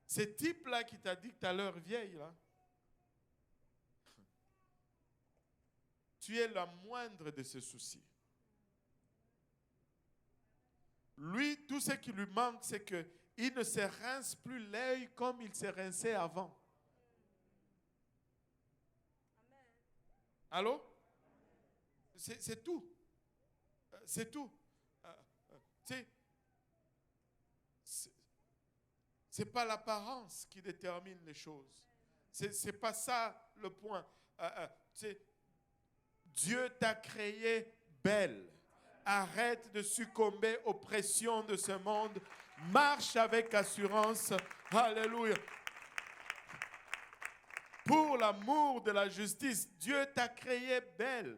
Ce type-là qui t'a dit que tu as l'air vieille, là, tu es la moindre de ses soucis. Lui, tout ce qui lui manque, c'est qu'il ne se rince plus l'œil comme il se rinçait avant. Allô? C'est tout. C'est tout. C'est pas l'apparence qui détermine les choses. C'est pas ça le point. Dieu t'a créé belle. Arrête de succomber aux pressions de ce monde. Marche avec assurance. Alléluia. Pour l'amour de la justice, Dieu t'a créé belle.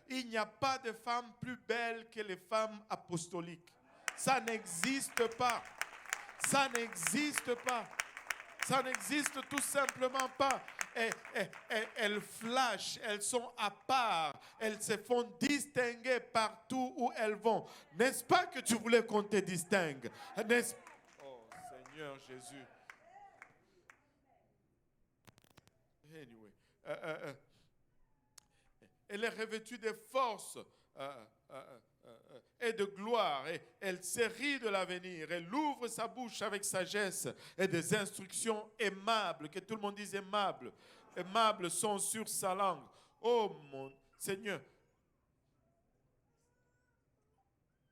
Il n'y a pas de femme plus belle que les femmes apostoliques. Ça n'existe pas. Ça n'existe pas. Ça n'existe tout simplement pas. Elles flashent, elles sont à part, elles se font distinguer partout où elles vont. N'est-ce pas que tu voulais qu'on te distingue? Oh Seigneur Jésus. Anyway. Elle est revêtue de force et de gloire. Et elle se rit de l'avenir. Elle ouvre sa bouche avec sagesse et des instructions aimables. Que tout le monde dise aimables. Aimables sont sur sa langue. Oh mon Seigneur.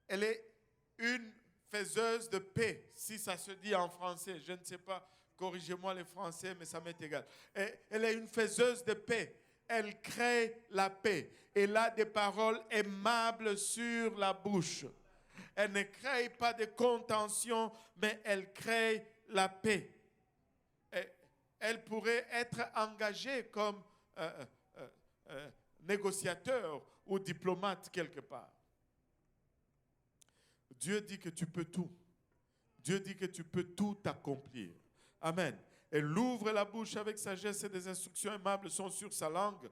Elle est une faiseuse de paix, si ça se dit en français. Je ne sais pas, corrigez-moi les Français, mais ça m'est égal. Elle est une faiseuse de paix. Elle crée la paix. Elle a des paroles aimables sur la bouche. Elle ne crée pas de contention, mais elle crée la paix. Elle pourrait être engagée comme négociateur ou diplomate quelque part. Dieu dit que tu peux tout. Dieu dit que tu peux tout accomplir. Amen. Elle ouvre la bouche avec sagesse et des instructions aimables sont sur sa langue.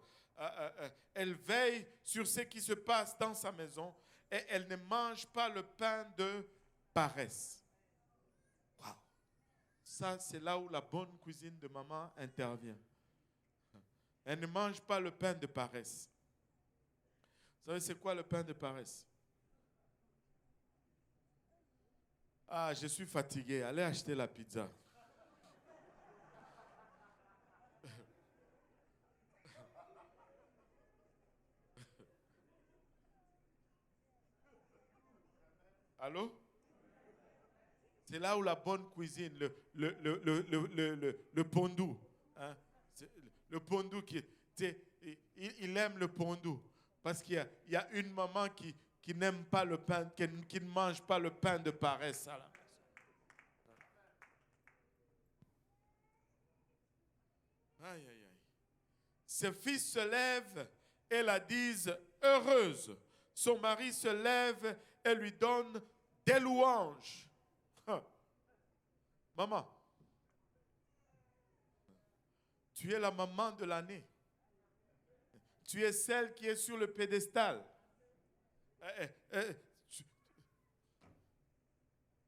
Elle veille sur ce qui se passe dans sa maison et elle ne mange pas le pain de paresse. Wow. Ça, c'est là où la bonne cuisine de maman intervient. Elle ne mange pas le pain de paresse. Vous savez, c'est quoi le pain de paresse? Ah, je suis fatigué. Allez acheter la pizza. Allô? C'est là où la bonne cuisine, le pondou. Hein? Le pondou, il aime le pondou. Parce qu'il y a une maman qui n'aime pas le pain, qui ne mange pas le pain de paresse à la maison. Aïe, aïe, aïe. Ses fils se lèvent et la disent heureuse. Son mari se lève et lui donne des louanges. Maman, tu es la maman de l'année. Tu es celle qui est sur le pédestal.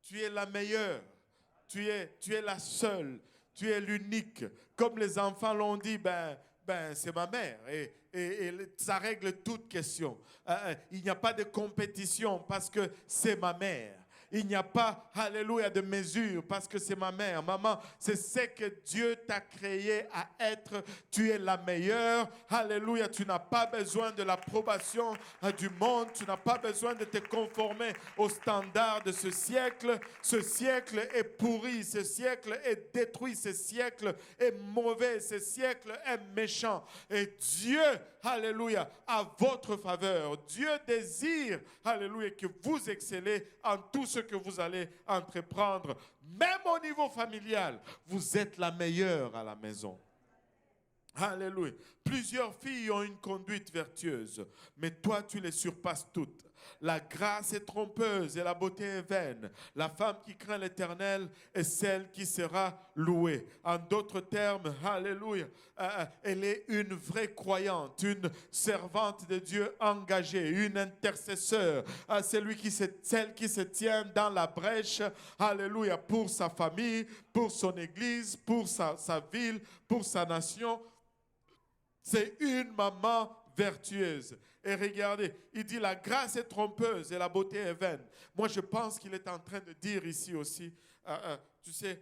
Tu es la meilleure. Tu es la seule. Tu es l'unique. Comme les enfants l'ont dit, c'est ma mère. Et ça règle toute question. Il n'y a pas de compétition parce que c'est ma mère. Il n'y a pas, alléluia, de mesure parce que c'est ma mère. Maman, c'est ce que Dieu t'a créé à être. Tu es la meilleure. Alléluia, tu n'as pas besoin de l'approbation du monde. Tu n'as pas besoin de te conformer aux standards de ce siècle. Ce siècle est pourri. Ce siècle est détruit. Ce siècle est mauvais. Ce siècle est méchant. Et Dieu, alléluia, a votre faveur. Dieu désire, alléluia, que vous excellez en tout ce que vous allez entreprendre. Même au niveau familial, vous êtes la meilleure à la maison. Alléluia. Plusieurs filles ont une conduite vertueuse, mais toi, tu les surpasses toutes. La grâce est trompeuse et la beauté est vaine. La femme qui craint l'Éternel est celle qui sera louée. En d'autres termes, alléluia, elle est une vraie croyante, une servante de Dieu engagée, une intercesseur, celle qui se tient dans la brèche, alléluia, pour sa famille, pour son église, pour sa ville, pour sa nation. C'est une maman vertueuse. Et regardez, il dit la grâce est trompeuse et la beauté est vaine. Moi, je pense qu'il est en train de dire ici aussi, tu sais,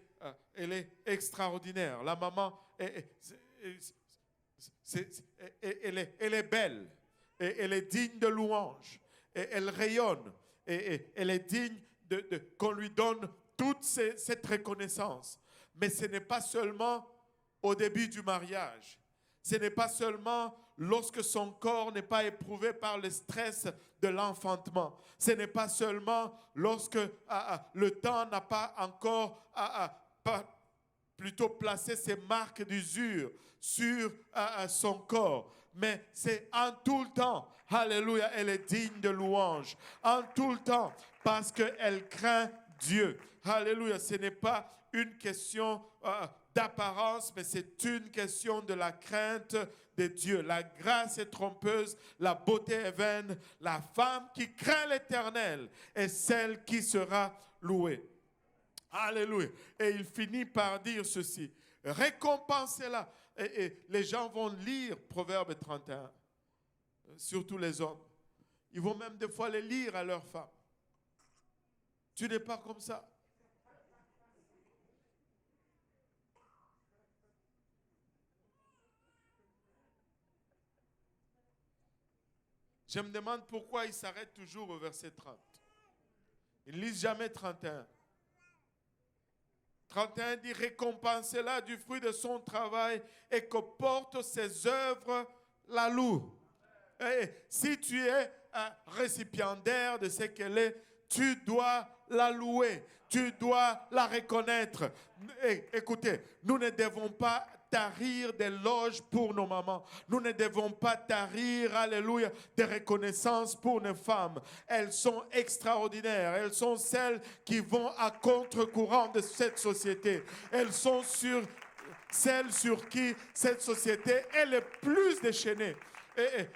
elle est extraordinaire. La maman, Elle est belle, et elle est digne de louange, et elle rayonne, et elle est digne qu'on lui donne toute cette reconnaissance. Mais ce n'est pas seulement au début du mariage, ce n'est pas seulement lorsque son corps n'est pas éprouvé par le stress de l'enfantement, ce n'est pas seulement lorsque le temps n'a pas encore plutôt placé ses marques d'usure sur son corps, mais c'est en tout le temps. Alléluia, elle est digne de louange. En tout le temps, parce qu'elle craint Dieu. Alléluia, ce n'est pas une question d'apparence, mais c'est une question de la crainte de Dieu. La grâce est trompeuse, la beauté est vaine. La femme qui craint l'Éternel est celle qui sera louée. Alléluia. Et il finit par dire ceci. Récompensez-la. Et les gens vont lire Proverbe 31, surtout les hommes. Ils vont même des fois les lire à leurs femmes. Tu n'es pas comme ça. Je me demande pourquoi ils s'arrêtent toujours au verset 30. Ils ne lisent jamais 31. 31 dit, récompensez-la du fruit de son travail et que porte ses œuvres la loue. Et si tu es un récipiendaire de ce qu'elle est, tu dois la louer, tu dois la reconnaître. Et, écoutez, nous ne devons pas tarir d'éloges pour nos mamans. Nous ne devons pas tarir, alléluia, de reconnaissance pour nos femmes. Elles sont extraordinaires. Elles sont celles qui vont à contre-courant de cette société. Elles sont celles sur qui cette société est le plus déchaînée. Et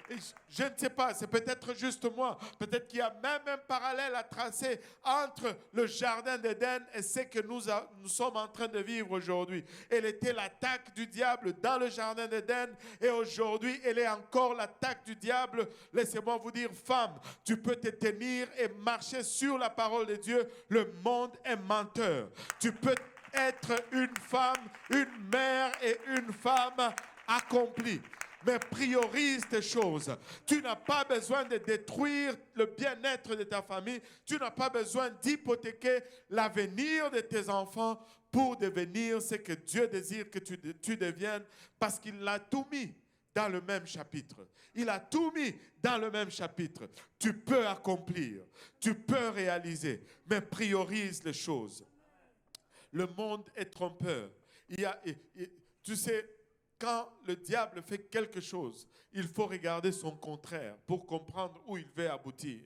je ne sais pas, c'est peut-être juste moi, peut-être qu'il y a même un parallèle à tracer entre le jardin d'Éden et ce que nous sommes en train de vivre aujourd'hui. Elle était l'attaque du diable dans le jardin d'Éden et aujourd'hui, elle est encore l'attaque du diable. Laissez-moi vous dire, femme, tu peux te tenir et marcher sur la parole de Dieu. Le monde est menteur. Tu peux être une femme, une mère et une femme accomplie. Mais priorise tes choses. Tu n'as pas besoin de détruire le bien-être de ta famille. Tu n'as pas besoin d'hypothéquer l'avenir de tes enfants pour devenir ce que Dieu désire que tu deviennes, parce qu'il l'a tout mis dans le même chapitre. Il a tout mis dans le même chapitre. Tu peux accomplir, tu peux réaliser, mais priorise les choses. Le monde est trompeur. Tu sais, quand le diable fait quelque chose, il faut regarder son contraire pour comprendre où il veut aboutir.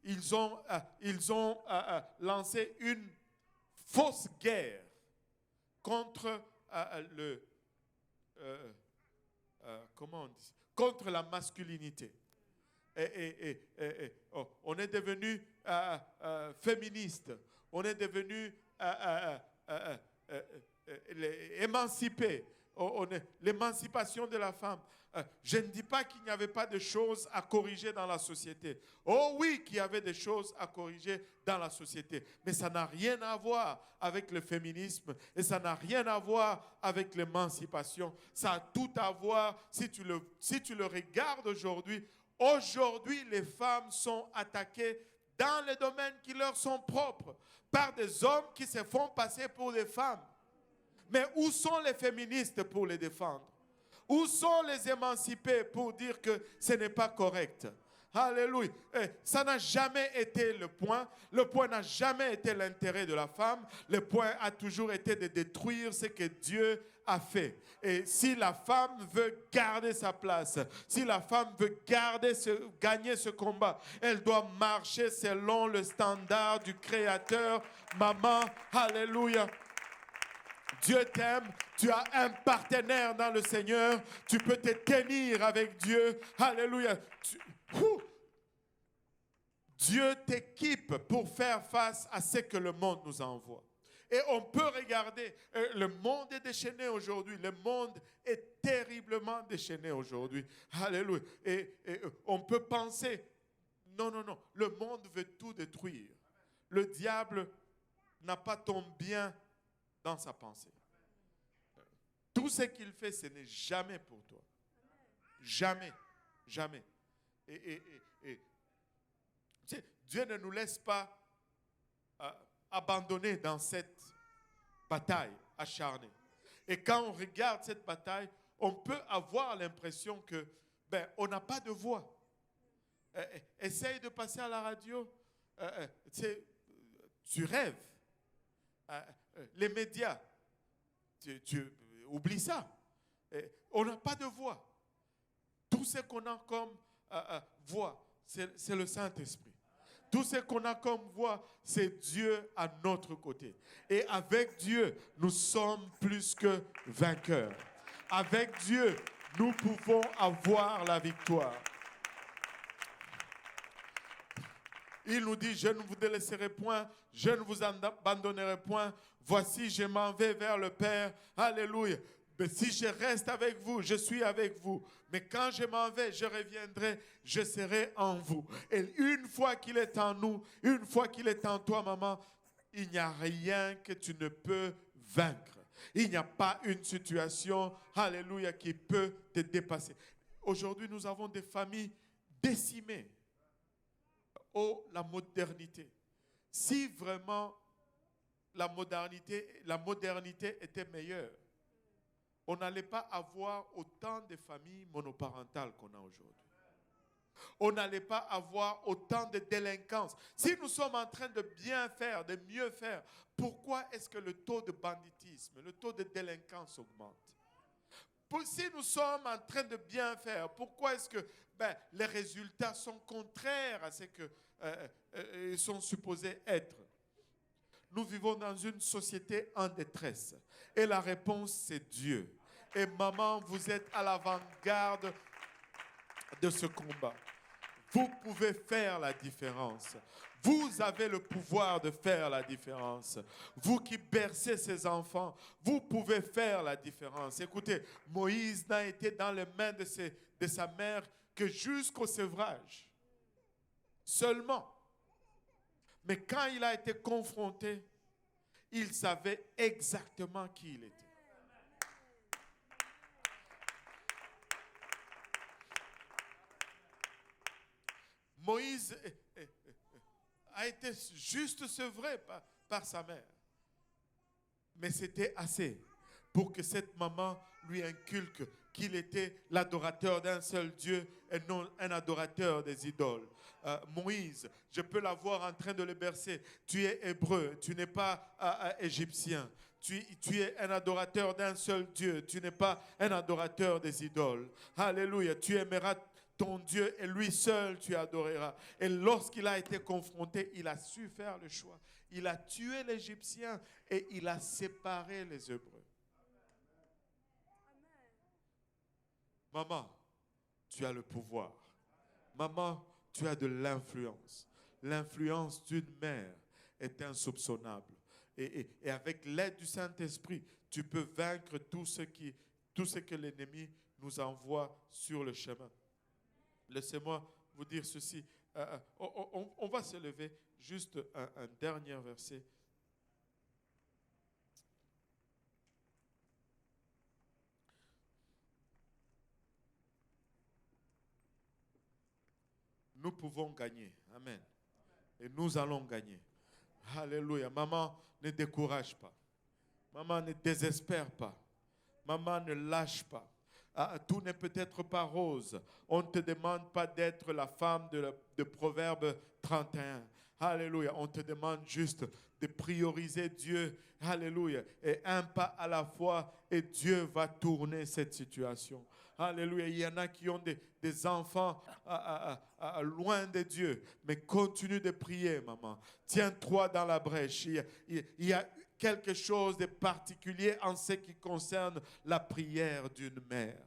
Ils ont lancé une fausse guerre contre comment on dit, contre la masculinité. On est devenu féministe. On est devenu émancipé. L'émancipation de la femme. Je ne dis pas qu'il n'y avait pas de choses à corriger dans la société. Oh oui, qu'il y avait des choses à corriger dans la société. Mais ça n'a rien à voir avec le féminisme et ça n'a rien à voir avec l'émancipation. Ça a tout à voir, si tu le regardes aujourd'hui, les femmes sont attaquées dans les domaines qui leur sont propres par des hommes qui se font passer pour des femmes. Mais où sont les féministes pour les défendre? Où sont les émancipés pour dire que ce n'est pas correct? Alléluia. Ça n'a jamais été le point. Le point n'a jamais été l'intérêt de la femme. Le point a toujours été de détruire ce que Dieu a fait. Et si la femme veut garder sa place, si la femme veut gagner ce combat, elle doit marcher selon le standard du Créateur. Maman, alléluia. Dieu t'aime, tu as un partenaire dans le Seigneur, tu peux te tenir avec Dieu. Alléluia. Dieu t'équipe pour faire face à ce que le monde nous envoie. Et on peut regarder, le monde est déchaîné aujourd'hui, le monde est terriblement déchaîné aujourd'hui. Alléluia. Et on peut penser, non, le monde veut tout détruire. Le diable n'a pas ton bien dans sa pensée. Tout tout ce qu'il fait, ce n'est jamais pour toi. Jamais. Jamais. Et tu sais, Dieu ne nous laisse pas abandonner dans cette bataille acharnée. Et quand on regarde cette bataille, on peut avoir l'impression que on n'a pas de voix. Essaye de passer à la radio, tu rêves. Les médias, tu oublies ça. On n'a pas de voix. Tout ce qu'on a comme voix, c'est le Saint-Esprit. Tout ce qu'on a comme voix, c'est Dieu à notre côté. Et avec Dieu, nous sommes plus que vainqueurs. Avec Dieu, nous pouvons avoir la victoire. Il nous dit, je ne vous délaisserai point, je ne vous abandonnerai point. Voici, je m'en vais vers le Père. Alléluia. Mais si je reste avec vous, je suis avec vous. Mais quand je m'en vais, je reviendrai, je serai en vous. Et une fois qu'il est en nous, une fois qu'il est en toi, maman, il n'y a rien que tu ne peux vaincre. Il n'y a pas une situation, alléluia, qui peut te dépasser. Aujourd'hui, nous avons des familles décimées. Oh, la modernité. Si vraiment la modernité était meilleure, on n'allait pas avoir autant de familles monoparentales qu'on a aujourd'hui. On n'allait pas avoir autant de délinquance. Si nous sommes en train de bien faire, de mieux faire, pourquoi est-ce que le taux de banditisme, le taux de délinquance augmente? Si nous sommes en train de bien faire, pourquoi est-ce que les résultats sont contraires à ce qu'ils sont supposés être? Nous vivons dans une société en détresse. Et la réponse, c'est Dieu. Et maman, vous êtes à l'avant-garde de ce combat. Vous pouvez faire la différence. Vous avez le pouvoir de faire la différence. Vous qui bercez ces enfants, vous pouvez faire la différence. Écoutez, Moïse n'a été dans les mains de sa mère que jusqu'au sevrage. Seulement. Mais quand il a été confronté, il savait exactement qui il était. Moïse a été juste sevré par sa mère. Mais c'était assez pour que cette maman lui inculque qu'il était l'adorateur d'un seul Dieu et non un adorateur des idoles. Moïse, je peux la voir en train de le bercer. Tu es hébreu, tu n'es pas égyptien. Tu es un adorateur d'un seul Dieu. Tu n'es pas un adorateur des idoles. Alléluia. Tu aimeras ton Dieu et lui seul tu adoreras. Et lorsqu'il a été confronté, il a su faire le choix. Il a tué l'Égyptien et il a séparé les Hébreux. Maman, tu as le pouvoir. Maman, tu as de l'influence. L'influence d'une mère est insoupçonnable. Et avec l'aide du Saint-Esprit, tu peux vaincre tout ce que l'ennemi nous envoie sur le chemin. Laissez-moi vous dire ceci. On va se lever. Juste un dernier verset. Nous pouvons gagner. Amen. Et nous allons gagner. Alléluia. Maman, ne décourage pas. Maman, ne désespère pas. Maman, ne lâche pas. Tout n'est peut-être pas rose. On ne te demande pas d'être la femme de Proverbe 31. Alléluia. On te demande juste de prioriser Dieu. Alléluia. Et un pas à la fois, et Dieu va tourner cette situation. Alléluia. Il y en a qui ont des enfants loin de Dieu. Mais continue de prier, maman. Tiens-toi dans la brèche. Il y a quelque chose de particulier en ce qui concerne la prière d'une mère.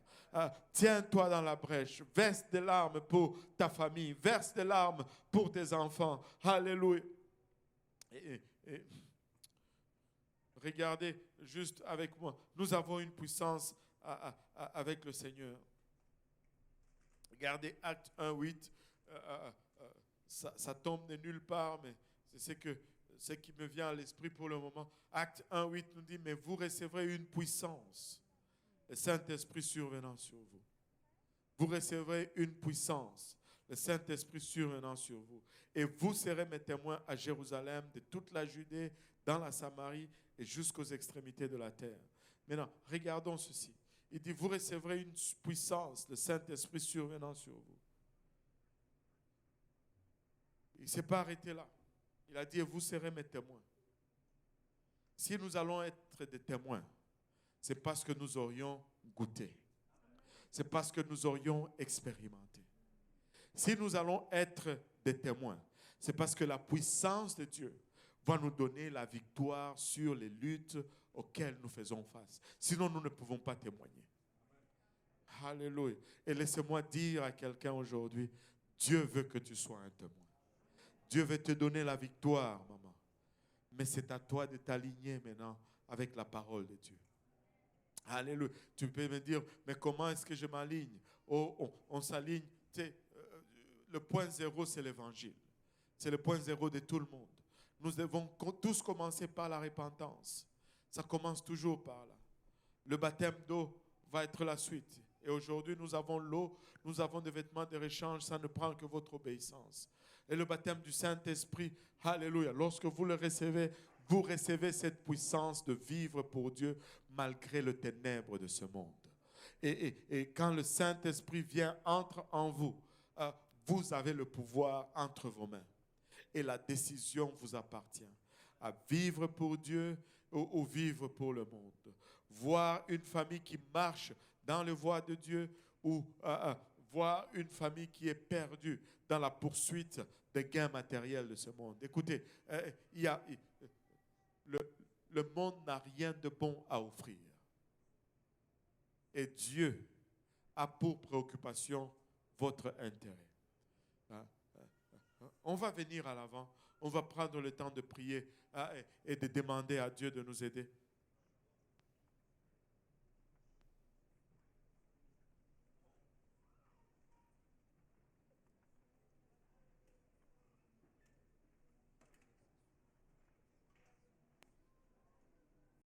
Tiens-toi dans la brèche. Verse des larmes pour ta famille. Verse des larmes pour tes enfants. Alléluia. Et regardez juste avec moi. Nous avons une puissance avec le Seigneur. Regardez Acte 1:8. Ça tombe de nulle part, mais c'est ce qui me vient à l'esprit pour le moment. Acte 1:8 nous dit, mais vous recevrez une puissance le Saint-Esprit survenant sur vous. Vous recevrez une puissance, le Saint-Esprit survenant sur vous. Et vous serez mes témoins à Jérusalem, de toute la Judée, dans la Samarie et jusqu'aux extrémités de la terre. Maintenant, regardons ceci. Il dit, vous recevrez une puissance, le Saint-Esprit survenant sur vous. Il ne s'est pas arrêté là. Il a dit, vous serez mes témoins. Si nous allons être des témoins, c'est parce que nous aurions goûté. C'est parce que nous aurions expérimenté. Si nous allons être des témoins, c'est parce que la puissance de Dieu va nous donner la victoire sur les luttes auxquelles nous faisons face. Sinon, nous ne pouvons pas témoigner. Alléluia. Et laissez-moi dire à quelqu'un aujourd'hui, Dieu veut que tu sois un témoin. Dieu veut te donner la victoire, maman. Mais c'est à toi de t'aligner maintenant avec la parole de Dieu. Alléluia. Tu peux me dire, mais comment est-ce que je m'aligne? Oh, on s'aligne. Tu sais, le point zéro, c'est l'évangile. C'est le point zéro de tout le monde. Nous devons tous commencer par la repentance. Ça commence toujours par là. Le baptême d'eau va être la suite. Et aujourd'hui, nous avons l'eau, nous avons des vêtements de rechange, ça ne prend que votre obéissance. Et le baptême du Saint-Esprit, alléluia, lorsque vous le recevez, vous recevez cette puissance de vivre pour Dieu malgré le ténèbre de ce monde. Et quand le Saint-Esprit vient, entre en vous, vous avez le pouvoir entre vos mains. Et la décision vous appartient. À vivre pour Dieu ou vivre pour le monde. Voir une famille qui marche dans les voies de Dieu ou voir une famille qui est perdue dans la poursuite des gains matériels de ce monde. Écoutez, le monde n'a rien de bon à offrir. Et Dieu a pour préoccupation votre intérêt. On va venir à l'avant, on va prendre le temps de prier et de demander à Dieu de nous aider.